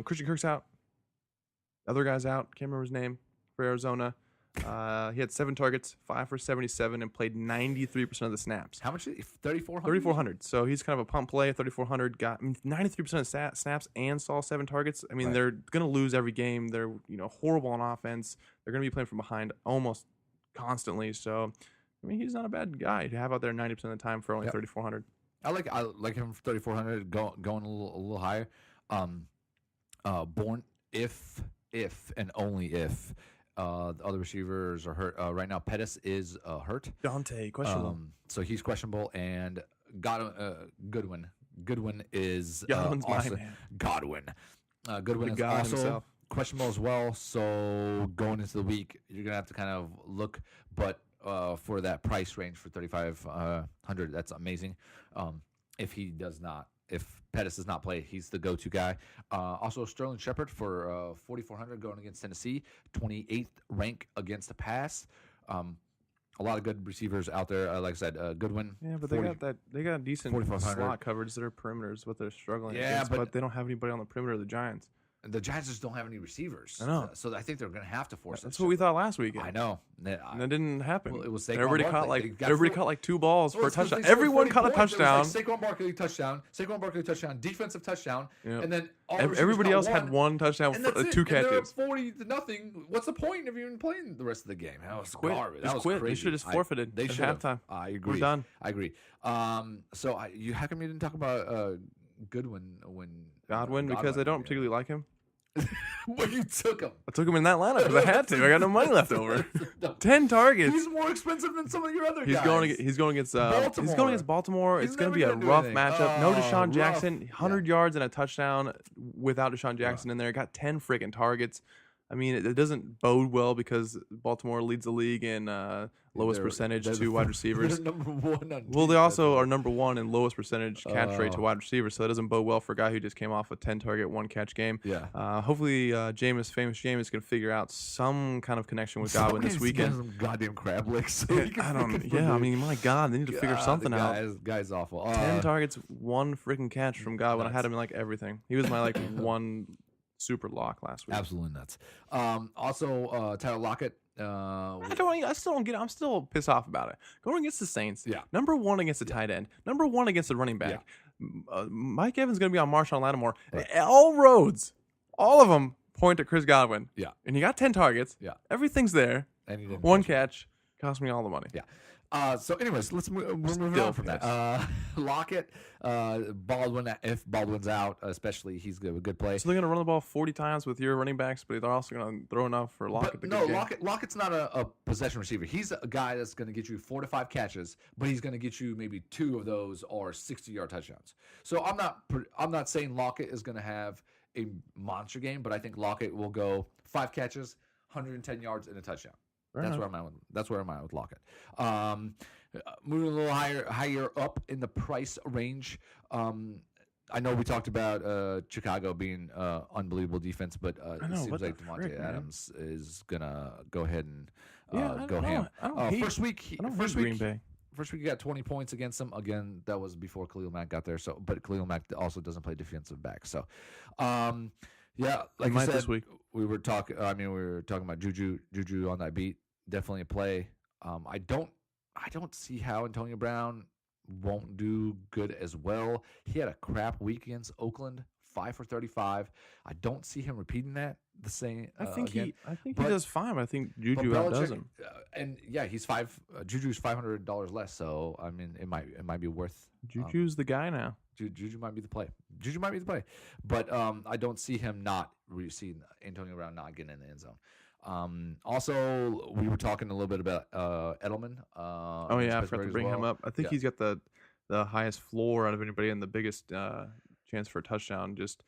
Christian Kirk's out. Other guy's out. Can't remember his name for Arizona. He had 7 targets, 5 for 77, and played 93% of the snaps. How much? 3,400. 3,400. So he's kind of a pump play. 3,400 got 93% of snaps and saw 7 targets. I mean, Right. they're gonna lose every game. They're horrible on offense. They're gonna be playing from behind almost constantly. So I mean, he's not a bad guy to have out there 90% of the time for only Yep. 3,400. I like him for 3,400, going a little higher. Born if and only if the other receivers are hurt. Right now, Pettis is hurt. Dante, questionable. So he's questionable, and Goodwin is Godwin's my also man. Godwin. Goodwin The is God also himself. questionable as well. So going into the week, you're gonna have to kind of look, but for that price range for 3,500, that's amazing. If Pettis does not play, he's the go-to guy. Also, Sterling Shepard for 4,400 going against Tennessee, 28th rank against the pass. A lot of good receivers out there. Like I said, Goodwin. Yeah, but 40 they got decent 4,400. slot coverage that are perimeters. What they're struggling Yeah, against, but- but they don't have anybody on the perimeter of the Giants. The Giants just don't have any receivers. I know. So I think they're going to have to force That's it. what we thought last weekend. I know. And that didn't happen. Well, it was And Saquon everybody Barkley. caught They like got 40 2 balls Well, for a it's 'cause touchdown. they scored Everyone 40 caught a points. It was touchdown. like Saquon Barkley touchdown, defensive touchdown, Yeah. and then all the receivers Everybody got else had 1 touchdown, and for, that's it. 2 And they're up catches. 40-0. What's the point of even playing the rest of the game? That was Quit. garbage. Just That was quit. They crazy. should have just forfeited They at should have. halftime. I agree. We're done. I agree. How come you didn't talk about Goodwin when Godwin, because I don't particularly like him. But you took him. I took him in that lineup because I had to. I got no money left over. 10 targets. He's more expensive than some of your other He's guys. going against Baltimore. He's It's going to be never a gonna do rough anything. matchup. No Deshaun Rough. Jackson, 100 Yeah. yards and a touchdown without Deshaun Jackson in there. Got 10 freaking targets. I mean, it doesn't bode well because Baltimore leads the league in lowest percentage they're to the- wide receivers. They're number 1 on Well, they defense. also are number 1 in lowest percentage catch rate to Oh. wide receivers, so that doesn't bode well for a guy who just came off a 10 target, 1 catch game. Yeah. Hopefully, famous Jameis can figure out some kind of connection with Godwin this Someone needs to get weekend. some goddamn crab legs. So he can I don't. freaking Yeah, I produce. mean, my God, they need to figure God, something the out. Guy's awful. 10 targets, 1 freaking catch from Godwin. I had Nuts. him in like everything. He was my like 1 super lock last week. Absolutely nuts. Also, Tyler Lockett. I still don't get it. I'm still pissed off about it. Going against the Saints. Yeah. Number 1 against the tight end. Number 1 against the running back. Mike Evans going to be on Marshawn Lattimore. Right. All roads, all of them point to Chris Godwin. Yeah. And he got 10 targets. Yeah. Everything's there. And he didn't 1 catch catch. Cost me all the money. Yeah. So, anyways, let's move Still on from that. Lockett, Baldwin. If Baldwin's out, especially, he's a good play. So they're going to run the ball 40 times with your running backs, but they're also going to throw enough for Lockett to But no, get a game. Lockett's not a possession receiver. He's a guy that's going to get you 4 to 5 catches, but he's going to get you maybe 2 of those are 60-yard touchdowns. So I'm not saying Lockett is going to have a monster game, but I think Lockett will go 5 catches, 110 yards, and a touchdown. That's where I'm at with Lockett. Moving a little higher up in the price range. I know we talked about Chicago being unbelievable defense, but it know, seems what the like Devontae frick, man? Adams is gonna go ahead and I go don't- ham. I don't hate- First week, I don't first hate week, Green Bay. First week, he got 20 points against them. Again, that was before Khalil Mack got there. So, but Khalil Mack also doesn't play defensive back. So, yeah, like you might said, this week. we were talking about Juju on that beat. Definitely a play. I don't see how Antonio Brown won't do good as well. He had a crap week against Oakland, 5 for 35. I don't see him repeating that the same. I think again. he But- does fine, but I think But Juju outdoes Belichick, him. and yeah, he's Juju's $500 less. So I mean, it might be worth. Juju's the guy now. Juju might be the play. But I don't see him not seeing Antonio Brown not getting in the end zone. Also, we were talking a little bit about Edelman. Oh yeah, I forgot to bring him up. I think Yeah. he's got the highest floor out of anybody and the biggest chance for a touchdown. Just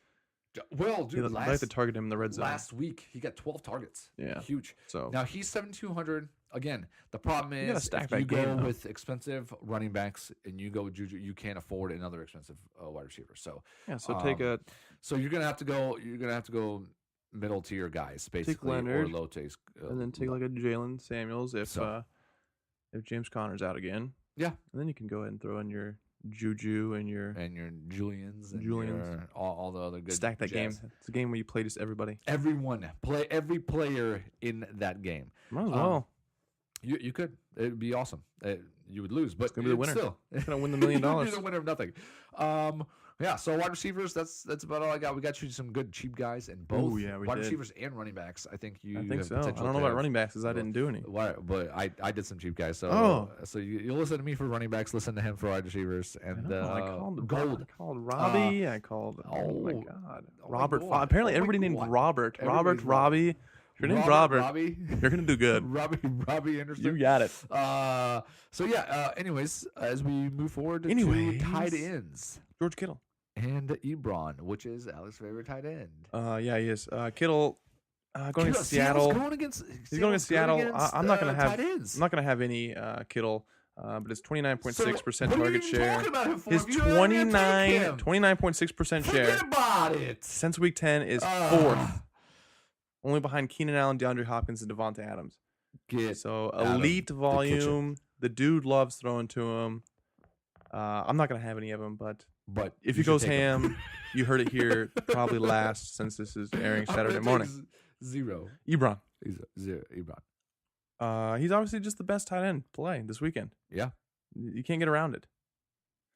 Well, dude, I like to target him in the red zone. last week he got 12 targets. Yeah. Huge. So Now he's 7,200. Again, the problem You gotta is stack if that you go game, though. with expensive running backs and you go with Juju, you can't afford another expensive wide receiver. So yeah, so take a So you're gonna have to go middle tier guys, basically, or Leonard, low tier. and then take like a Jalen Samuels if James Conner's out again. Yeah. And then you can go ahead and throw in your Juju and your Julians and Julians. your, all the other good stack that jazz. game. It's a game where you play just everybody. Every player in that game. Might as well. You could. It'd be awesome. You would lose, but gonna be the it's winner. Still, It's gonna win the $1 million. You'd be the winner of nothing. Yeah. So wide receivers. That's about all I got. We got you some good cheap guys in both. Ooh, yeah, we wide did. receivers and running backs. I think you. I think have so. I potential don't know to about have- running backs because I didn't do any. But I did some cheap guys. So you listen to me for running backs. Listen to him for wide receivers. And I called gold. I called Robbie. I called. Oh my oh, God, oh my Robert. God. Apparently, Oh my everybody named God. Robert. Everybody's Robbie. If your name's Robert, Robbie. you're gonna do good. Robbie Anderson. You got it. So yeah. Anyways, as we move forward to tight ends George Kittle. and Ebron, which is Alex's favorite tight end. Yeah, he is. Kittle going against Seattle's Seattle. He's going against Seattle. I'm not gonna have. tight ends. I'm not gonna have any Kittle. But his 29.6% So, what are you target even share. talking about him for His if you haven't even taken him? 29.6% share Forget about it. since week 10 is fourth, only behind Keenan Allen, DeAndre Hopkins, and Devontae Adams. Get So out of elite the volume. The dude loves throwing to him. I'm not gonna have any of them, but but if you he goes should take him. ham, you heard it here probably last since this is airing I'm Saturday gonna morning. take Zero. Ebron. He's zero. Ebron. He's obviously just the best tight end play this weekend. Yeah. You can't get around it.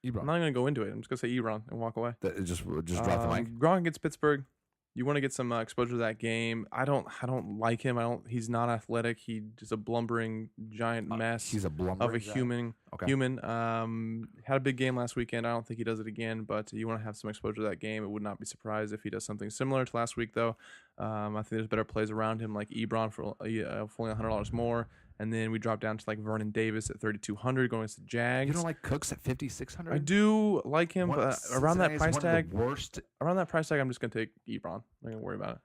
I'm Ebron. not even gonna go into it. I'm just gonna say Ebron and walk away. Just drop the mic. Gronk against Pittsburgh. You want to get some exposure to that game. I don't like him. He's not athletic. He's just a blumbering giant mess He's a blumber. of a human. Okay. Human. Had a big game last weekend. I don't think he does it again, but you want to have some exposure to that game. It would not be surprised if he does something similar to last week, though. I think there's better plays around him, like Ebron for fully $100 more. And then we drop down to like Vernon Davis at 3,200 going against the Jags. You don't like Cooks at 5,600? I do like him, but around that price tag, worst. I'm just gonna take Ebron. I'm not gonna worry about it.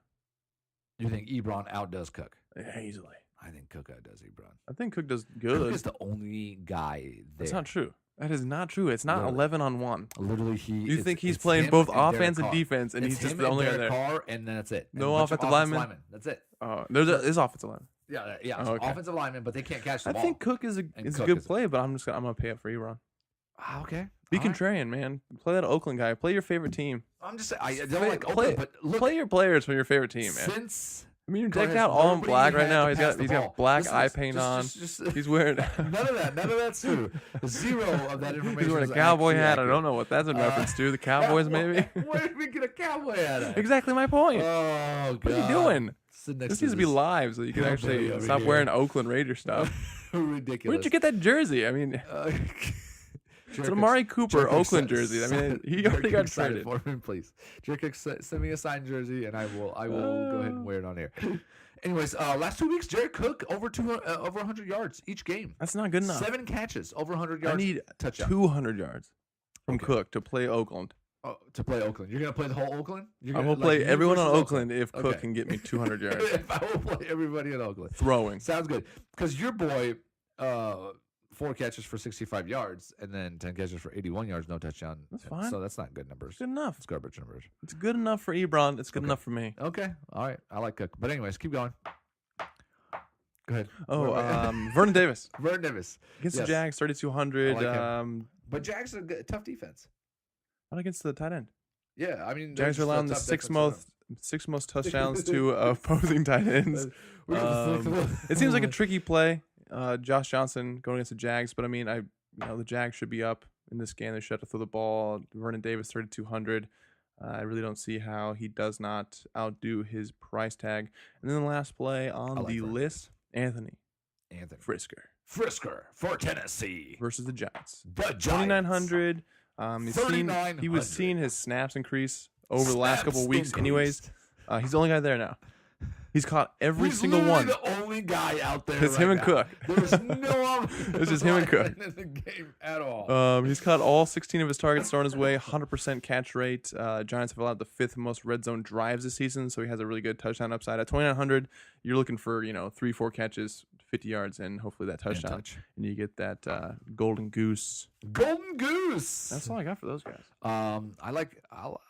You think Ebron outdoes Cook? Yeah, easily. I think Cook outdoes Ebron. I think Cook does Cook good. is the only guy there. That's not true. That is not true. It's not Literally. 11 on 1. Literally, You think he's playing both offense and defense, and he's just the only guy there? Carr, and then that's it. And No a bunch of offensive lineman? That's it. There's offensive line. Yeah. Oh, okay. Offensive lineman, but they can't catch the I ball. think Cook is a Cook good is- play, but I'm gonna pay up for Ebron. Okay. Be all right. contrarian, man. Play that Oakland guy. Play your favorite team. I'm just saying, I don't Play- like play- Oakland, but look, Play your players for your favorite team, man. since I mean, you're Cook decked has out all in literally black right had now. to He's pass got the ball. black Listen, eye just- paint just- on. just- He's wearing none of that's true. Zero of that information. he's wearing is a cowboy actually hat. I accurate. don't know what that's in reference to. The Cowboys, maybe. Where did we get a cowboy hat at? Exactly my point. Oh, God. What are you doing? Sit next This to needs to be live so you can cowboy actually over stop here. wearing Oakland Raider stuff. Ridiculous. Where did you get that jersey? I mean, it's an Amari Cooper Oakland jersey. I mean, he already got traded. For me, please. Jerk, send me a signed jersey, and I will go ahead and wear it on here. Anyways, last 2 weeks, Jared Cook over 100 yards each game. That's not good enough. 7 catches, over 100 I yards. need touchdown 200 yards from Okay. Cook to play Oakland. To play Oakland. You're gonna play the whole Oakland. You're I'm gonna gonna play you everyone on versus Oakland if Cook Okay. can get me 200 yards If I will play everybody in Oakland. throwing. Sounds good. Because your boy, 4 catches for 65 yards, and then 10 catches for 81 yards, no touchdown. That's fine. So that's not good numbers. It's good enough. It's garbage numbers. It's good enough for Ebron. It's good Okay. enough for me. Okay. All right. I like Cook. But anyways, keep going. Go ahead. Oh, Vernon Davis Vernon Davis. against Yes. the Jags, 3,200. I like But Jags are a tough defense. Not against the tight end. Yeah, I mean, Jags are allowing the sixth most touchdowns to opposing tight ends. It seems like a tricky play. Josh Johnson going against the Jags, but I mean, the Jags should be up in this game. They should have to throw the ball. Vernon Davis, 3,200. I really don't see how he does not outdo his price tag. And then the last play on like the Vernon list, Anthony Frisker Frisker for Tennessee. versus the Giants. The Giants. 2,900. He was 3,900. seeing his snaps increase over the last couple Snaps of weeks. Anyways, increased. he's the only guy there now. He's caught every He's single literally one. the only guy out there. It's right him and now. Cook. There's no other It's just him and Cook. lineman in the game at all. He's caught all 16 of his targets thrown his way, 100% catch rate. Giants have allowed the 5th most red zone drives this season, so he has a really good touchdown upside. At 2,900, you're looking for 3-4 catches, 50 yards, and hopefully that touchdown. touch. And you get that golden goose. Golden Goose. That's all I got for those guys. I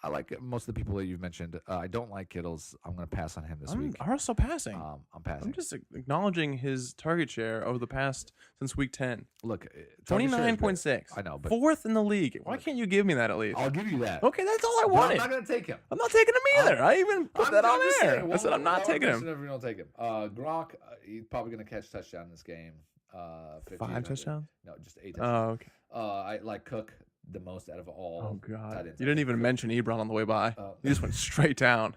like most of the people that you've mentioned. I don't like Kittles. I'm going to pass on him this week. I'm also passing. I'm passing. I'm just acknowledging his target share over the past since week 10. Look, 29.6. I know, but 4th in the league. Why can't you give me that at least? I'll give you that. Okay, that's all I But I'm wanted. not going to take him. I'm not taking him either. I even put that on just there. saying, I said I'm not taking him. If you don't take him, Gronk, he's probably going to catch a touchdown in this game. 50 5 and under. touchdowns? No, just 8 touchdowns. Oh, okay. I like Cook the most out of all. Oh, God. tight ends. You didn't even mention Ebron on the way by. Oh. You just went straight down.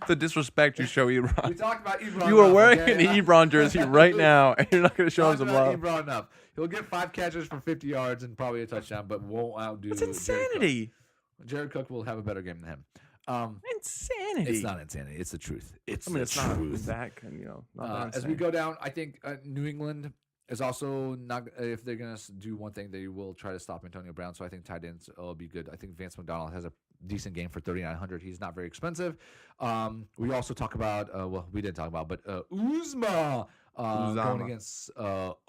The disrespect you show We Ebron. talked about Ebron. You are enough, wearing okay? an Ebron jersey right now, and you're not going to show him Talked some about love. Ebron enough. He'll get 5 catches for 50 yards and probably a touchdown, but won't outdo. That's Jared Cook. insanity. Jared Cook will have a better game than him. Insanity. It's not insanity. It's the truth. It's I mean, the it's not truth. that, not that As we insane. go down, I think New England is also not. If they're gonna do one thing, they will try to stop Antonio Brown. So I think tight ends will be good. I think Vance McDonald has a decent game for 3,900. He's not very expensive. We also talk about. Well, we didn't talk about, but Uzma. Going Uzama. against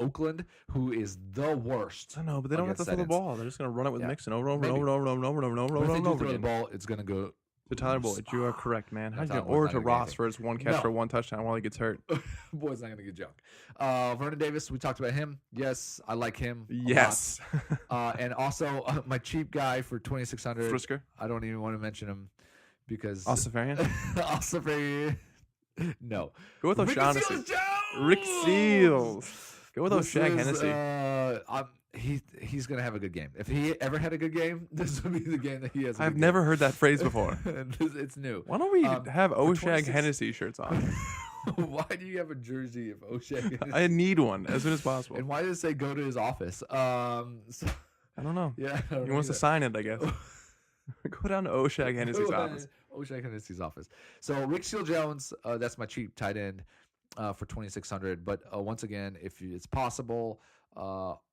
Oakland, who is the worst. I know, but they don't have to against throw the tight ends. ball. They're just going to run it with Yeah. Mixon over and over and Maybe. over and over and over and over But if they and do over throw the again. ball, it's gonna go To Tyler Boyd, you are correct, man. No, How you Tyler get Boyd's or not to gonna get Ross anything. for his 1 catch No. for 1 touchdown while he gets hurt? Boy's not gonna get junk. Vernon Davis, we talked about him. Yes, I like him. a lot. Yes. And also my cheap guy for 2,600. Frisker, I don't even want to mention him because Osafarian. Osafarian. No. Go with Ricky O'Shaughnessy. Seals-Jones! Rick Seals. Go with This O'Shag is, Hennessy. he's gonna have a good game. If he ever had a good game, this would be the game that he has. I've never heard that phrase before. It's new. Why don't we have for O'Shag 26 Hennessy shirts on? Why do you have a jersey of O'Shea? I need one as soon as possible. And why does it say go to his office? So, I don't know. yeah, I don't He know wants to either. sign it, I guess. Go down to O'Shag Hennessy's office. O'Shea Hennessy's office. So Rick Seals-Jones, that's my cheap tight end for 2,600. But once again, if it's possible,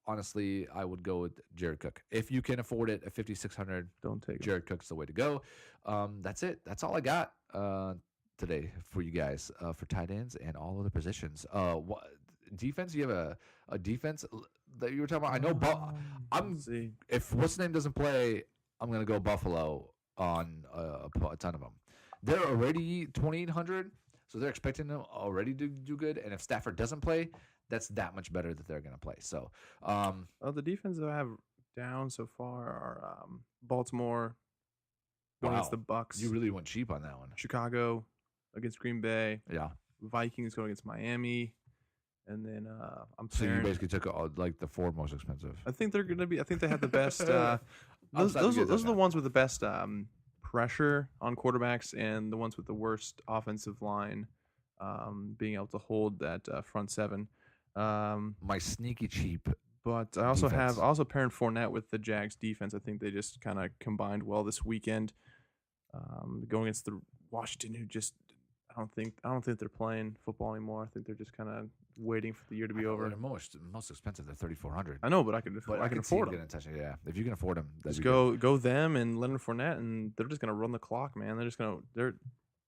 honestly, I would go with Jared Cook. If you can afford it at 5,600, Don't take it. Jared Cook's the way to go. That's it. That's all I got today for you guys for tight ends and all other positions. Defense? You have a defense that you were talking about? I know. I'm Let's see. if what's his name doesn't play, I'm gonna go Buffalo on a ton of them. They're already 2,800, so they're expecting them already to do good. And if Stafford doesn't play, that's that much better that they're gonna play. So, The defense that I have down so far are Baltimore going against Wow. the Bucks, you really went cheap on that one. Chicago against Green Bay, Yeah. Vikings going against Miami, and then I'm So you pairing. basically took like the 4 most expensive. I think they're gonna be. I think they have the best. Outside Those the are good the touchdown. ones with the best pressure on quarterbacks, and the ones with the worst offensive line being able to hold that front seven. My sneaky cheap. But I also Defense. have also pairing Fournette with the Jags defense. I think they just kind of combined well this weekend. Going against the Washington, who just I don't think they're playing football anymore. I think they're just kind of waiting for the year to be over. They're most expensive. They're 3,400. I know, but I can But I can could see afford him them. getting a touchdown. Yeah, if you can afford them, Just go them and Leonard Fournette, and they're just gonna run the clock, man.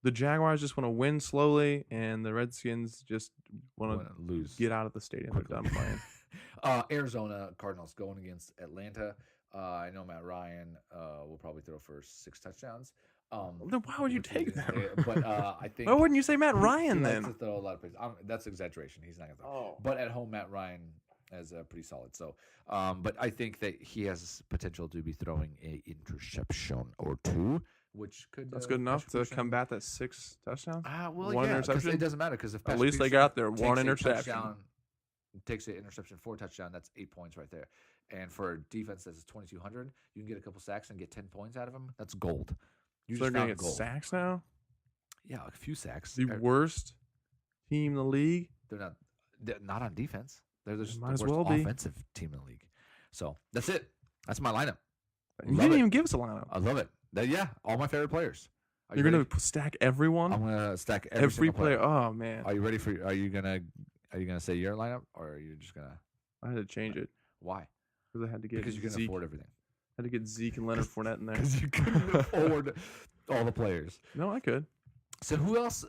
The Jaguars just want to win slowly, and the Redskins just want to lose. get out of the stadium. They're done playing. Arizona Cardinals going against Atlanta. I know Matt Ryan will probably throw for 6 touchdowns. Then why would you which take is- them? But I think Why wouldn't you say Matt Ryan he likes then? to throw a lot of plays. That's exaggeration. He's not gonna throw. Oh. But at home, Matt Ryan is pretty solid. So, but I think that he has potential to be throwing a interception or 2, which could That's good enough to contribution- combat that 6 touchdowns. Well, One yeah, 'cause interception? it doesn't matter because if At least they got there one interception. Takes an interception for a touchdown. That's 8 points right there. And for a defense that's 2,200, you can get a couple sacks and get 10 points out of them. That's gold. You So they're just gonna found get gold. sacks now. Yeah, a few sacks. The worst team in the league. They're not on defense. They're just might the as worst well be. offensive team in the league. So that's it. That's my lineup. You Love didn't it. even give us a lineup. I love it. Yeah, all my favorite players. Are you You're ready? gonna stack everyone, I'm gonna stack every every single player. Oh man, Are you ready for? Are you gonna say your lineup, or are you just gonna? I had to change it Why? because I had to get Because you can Zeke. afford everything. Had to get Zeke and Leonard Fournette in there. Because you couldn't afford all the players. No, I could. So who else?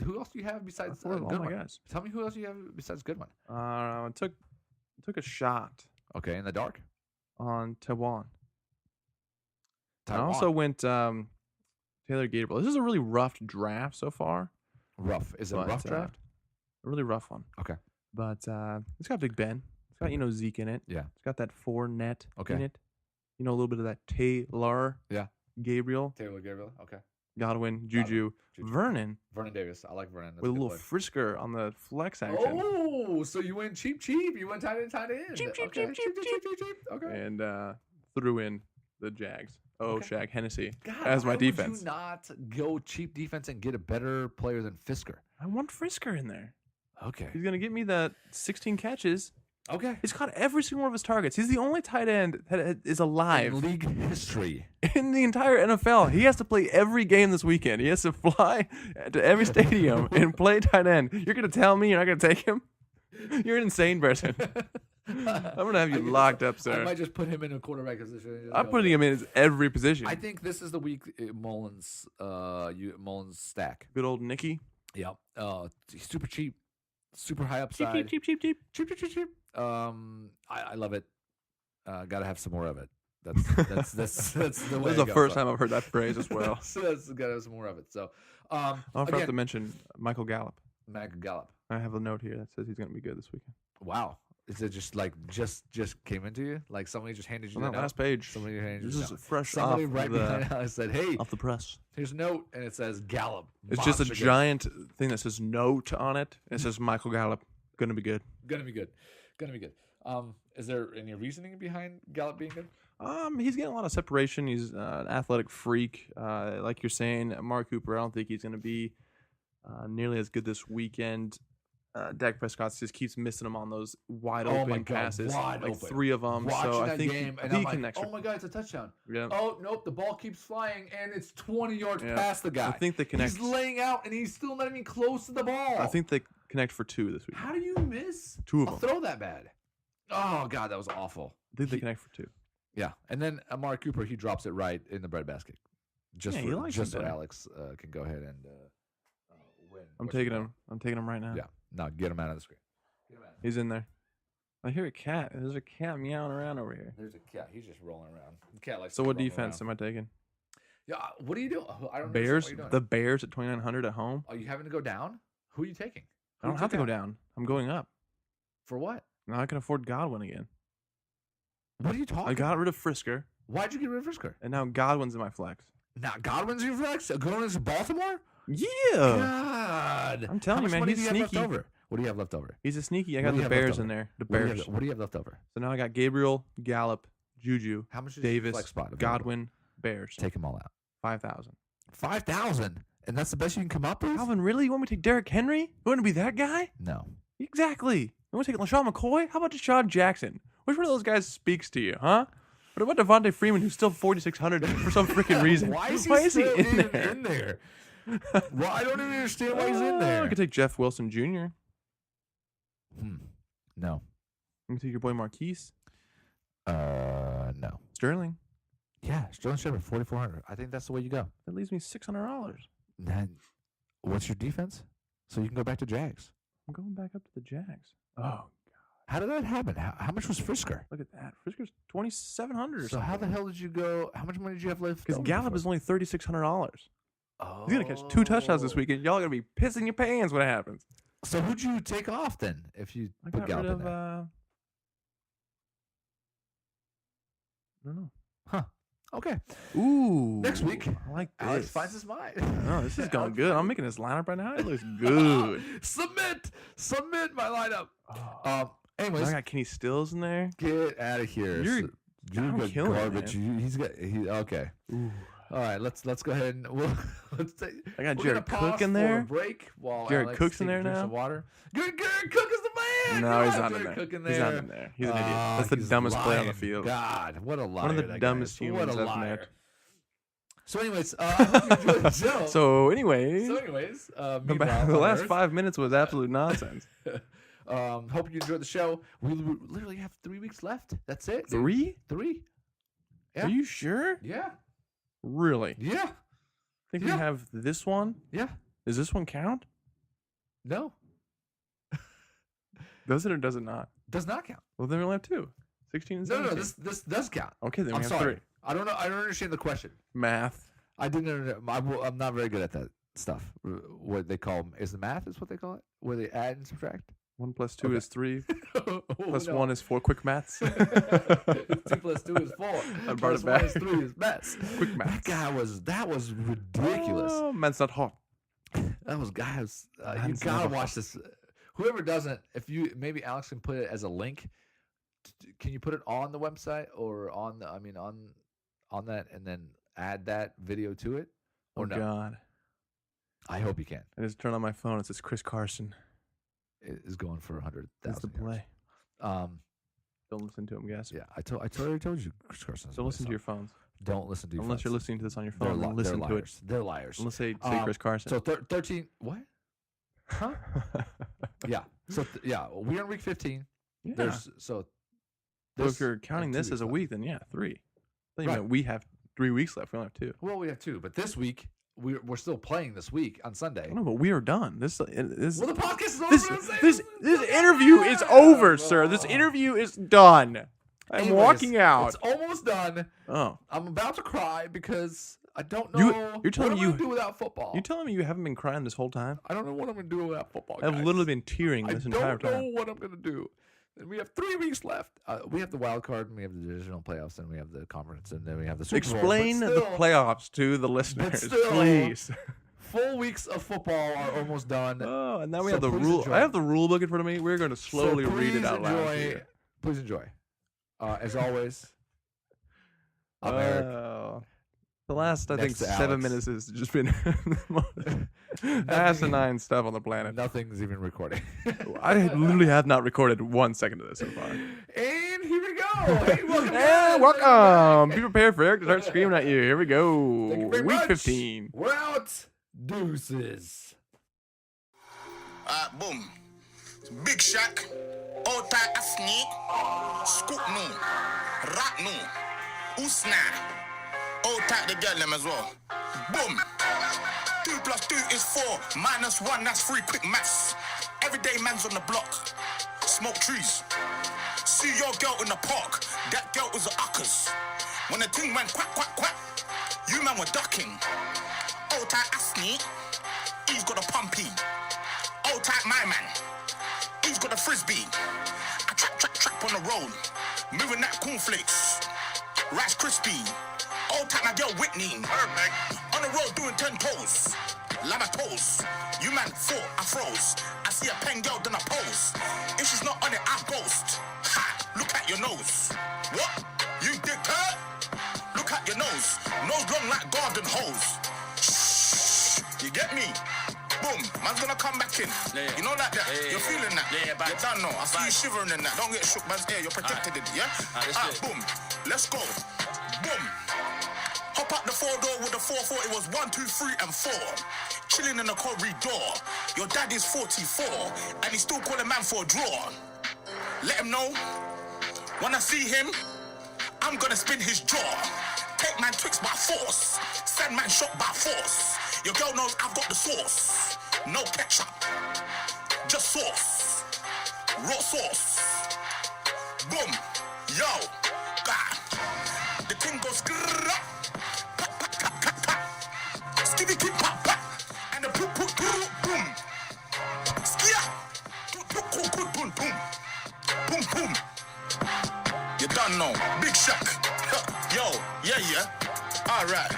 Who else do you have I besides afforded all my Goodwin? guys. Tell me who else you have besides Goodwin. I took a shot Okay, in the dark. on Tawan. I Taiwan. also went Taylor Gabriel. This is a really rough draft so far. rough. Is it a but, rough draft? A really rough one. Okay. But it's got Big Ben. It's got Zeke in it. Yeah. It's got that Fournette Okay. in it. A little bit of that Taylor. Yeah. Gabriel. Taylor Gabriel. Okay. Godwin, Juju, Juju. Vernon Vernon Davis. I like Vernon. That's with a good little play. frisker on the flex action. Oh, so you went cheap. You went tight end. Cheap. Okay. Okay. And threw in the Jags. Oh, Okay. Shaq Hennessy God, as my why defense. would you not go cheap defense and get a better player than Fisker? I want Frisker in there. Okay. He's going to get me that 16 catches. Okay. He's caught every single one of his targets. He's the only tight end that is alive In league history. in the entire NFL. He has to play every game this weekend. He has to fly to every stadium and play tight end. You're going to tell me you're not going to take him? You're an insane person. I'm going to have you locked up, I sir. might just put him in a quarterback position. and just I'm go putting with him in every position. it. I think this is the week Mullins stack. Good old Nicky. Yep. He's super cheap, super high upside. Cheap. Cheap. I love it. Gotta have some more of it. That's the way. This is to the go. first time I've heard that phrase as well. So that's gotta have some more of it. So, I forgot to again, mention Michael Gallup. Mac Gallup. I have a note here that says he's going to be good this weekend. Wow. Is it just like just came into you? Like somebody just handed you On that that note? last page. Somebody handed you This is that note. fresh Somebody off right the, behind us said, "Hey, off the press. here's a note," and it says Gallup. It's just a Monster good. giant thing that says note on it. It says Michael Gallup. Going to be good. Gonna be good. Is there any reasoning behind Gallup being good? He's getting a lot of separation. He's an athletic freak. Like you're saying, Mark Cooper, I don't think he's going to be nearly as good this weekend. Dak Prescott just keeps missing him on those wide Oh open my God, passes, wide like open. 3 of them. Watching So I that think game, and he I'm like, connects. "Oh my God, it's a touchdown!" Yeah. Oh nope, the ball keeps flying, and it's 20 yards Yeah. past the guy. I think they connect. He's laying out, and he's still not even close to the ball. I think they connect for 2 this week. How do you miss 2 of a them. throw that bad? Oh God, that was awful. I think they connect for 2. Yeah, and then Amari Cooper, he drops it right in the breadbasket, Yeah, he likes just it so there. Alex can go ahead and win. I'm What's taking it him. I'm taking him right now. called? Yeah, no, get him out of the screen. Get him out. He's in there. I hear a cat. There's a cat meowing around over here. There's a cat. He's just rolling around. The cat likes. So to what roll defense around. am I taking? Yeah, what are you doing? I don't understand Bears. what you're doing. The Bears at 2,900 at home. Are you having to go down? Who are you taking? I don't have to go down. I'm going up. For what? Now I can afford Godwin again. What are you talking? I got rid of Frisker, Why'd you get rid of Frisker? and now Godwin's in my flex. Now Godwin's your flex. Godwin's in Baltimore. Yeah. God, I'm telling How you, much man, money he's do you have sneaky. left over? What do you have left over? He's a sneaky. I What got do you the have left Bears over? in there. The What do you Bears. have- What do you have left over? So now I got Gabriel, Gallup, Juju, How much is Davis, flex spot available? Godwin, Bears. Take them all out. 5,000. 5,000, and that's the best you can come up with. Calvin, really? You want me to take Derrick Henry? You want to be that guy? No. Exactly. You want to take LaShawn McCoy? How about Deshaun Jackson? Which one of those guys speaks to you, huh? What about Devontae Freeman, who's still 4,600 for some freaking reason? Why is he still in even there? in there? Well, I don't even understand why he's in I there. could take Jeff Wilson Jr. No. You can take your boy Marquise No. Sterling. Yeah, Sterling Shepard, 4,400. I think that's the way you go. That leaves me $600. Then, what's your defense? So you can go back to Jags. I'm going back up to the Jags. Oh, How did that happen? How much was Frisker? look at that. Frisker's 2,700 or So something. how the hell did you go? How much money did you have left? Because over Gallup for? is only $3,600. Oh. He's going to catch 2 touchdowns this weekend. Y'all going to be pissing your pants when it happens. So who'd you take off then? If you I put got Gallup rid in of, there? I don't know. Okay. Ooh. Next week, I like this. Alex finds his mind. Oh, this is going Alex good. I'm finds- making this lineup right now. It looks good. Submit my lineup. Oh, Anyways, I got Kenny Stills in there. get out of here. You're- I'm got killing it, garbage. He's got. Okay. Ooh. All right. Let's go ahead and let's take. I got we're Jared gonna Cook pause in for a there. break while Jared Alex Cook's in takes a there drink now? Some water. Jared Cook is the man. No, Get he's out, not in Jared there. Cook in He's not there. in there. He's an idiot. Ah, That's the he's dumbest player on the lying. field. God, what a liar. One of the that guy dumbest is. humans What a I've liar. met. So, anyways, I hope you enjoyed the show. So, anyways, meanwhile, the on last Earth, 5 minutes was absolute nonsense. hope you enjoyed the show. We literally have 3 weeks left. That's it. dude. 3? 3. Yeah. Are you sure? Yeah. Really? Yeah. Think Yeah. we have this one? Yeah. Does this one count? No. Does it or does it not? Does not count. Well, then we only have 2. 16 and No, 17. no. This does count. Okay, then we I'm have sorry. 3. I don't know. I don't understand the question. Math. I didn't. I'm not very good at that stuff. What they call is the math is what they call it, where they add and subtract. 1 + 2 Okay. is 3. Oh, Plus no. 1 is 4. Quick maths. 2 + 2 is 4. I brought Plus it 1 back. is 3 is maths. Quick That maths. guy was ridiculous. Oh, man's not hot. That was guys. You Man's gotta never watch this. Whoever doesn't, if you maybe Alex can put it as a link. Can you put it on the website or on the? I mean on that and then add that video to it or Oh, no? God. I hope you can. I just turned on my phone. It says Chris Carson. It is going for 100,000. That's the play. Don't Don't listen to him, guys. Yeah, I already told you, Chris Carson. Don't listen to your phones. Don't listen to your Unless you're phones. listening to this on your They're, phone. Then listen they're to it. liars. They're liars. Unless they say Chris Carson. So 13. What? Huh? Yeah. So yeah, we're in week 15. yeah. There's So this if you're counting and 2 this as weeks a left. week, then yeah, 3. I thought you Right. meant we have 3 weeks left. We only have 2. Well, we have 2, but this week we're still playing this week on Sunday. I don't know, but we are done. This Well, the podcast is over. this I'm saying this this this interview is over, sir. This interview is done. I'm Anyways, walking out. It's almost done. Oh, I'm about to cry because I don't know you're telling what me I'm you- gonna do without football. you telling me you haven't been crying this whole time? I don't know what I'm gonna do without football. I've guys. literally been tearing I this don't entire know time. what I'm gonna do. And we have 3 weeks left. We have the wild card, and we have the divisional playoffs, and we have the conference, and then we have the Super Bowl. Explain But the still, playoffs to the listeners, still- please. Full weeks of football are almost done. Oh, and now we So have the please rule. enjoy. I have the rule book in front of me. We're going to slowly So read it please out loud. enjoy- to you. Please enjoy. As always, I'm Eric. The last, I think, Next to 7 Alex. minutes has just been the most asinine stuff on the planet. Nothing's even recording. I literally have not recorded 1 second of this so far. And here we go. Hey, welcome. And guys. welcome. Be prepared for Eric to start screaming at you. Here we go. Thank you very Week much. 15. We're out. Deuces. Boom. Big Shack. Old tight Asni. Scoop no. Rat no. Usna. Old tight the girl them as well. Boom. 2 + 2 is 4. -1, that's 3. Quick maths. Everyday man's on the block. Smoke trees. See your girl in the park. That girl was a uckers. When the thing went quack, quack, quack, you man were ducking. Old tight Asni. He's got a pumpy. Old tight my man. He's got a frisbee. I trap on the road. Moving that cornflakes. Rice crispy. Old tight my girl Whitney. Perfect. On the road doing 10 toes. Lama toes. You man 4, I froze. I see a pen girl, then I pose. If she's not on it, I ghost. Ha! Look at your nose. What? You dickhead? Look at your nose. Nose long like garden hose. Shh. You get me? Boom, man's gonna come back in. Yeah. You know like that? Yeah, You're yeah. feeling that? Yeah, You bad. don't know. I see you Bad. shivering in that. Don't get shook, man's ear. You're protected in it, yeah? Let's do it. Boom. Let's go. Boom. Hop out the 4-door with the 4-4. It was 1, 2, 3, and 4. Chilling in the corridor. Your dad is 44, and he's still calling man for a draw. Let him know. When I see him, I'm gonna spin his jaw. Take man Twix by force. Send man shot by force. Your girl knows I've got the sauce. No ketchup. Just sauce. Raw sauce. Boom. Yo. God. The thing goes grrrr. Pop, pop, pop, pop, pop. Skibby keep pop, pop. And the poop, poop, poop, boom. Skia. Poop, poop, poop, poop, boom, boom. Boom, boom. You done know. Big Shack. Yo, yeah. Alright.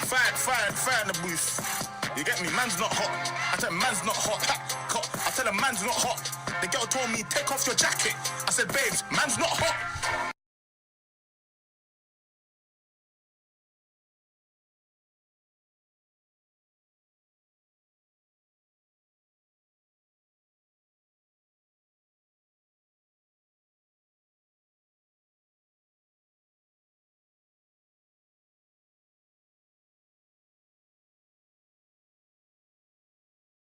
Fire in the booth. You get me? Man's not hot. I tell him man's not hot. I tell him man's not hot. The girl told me, take off your jacket. I said, babes, man's not hot.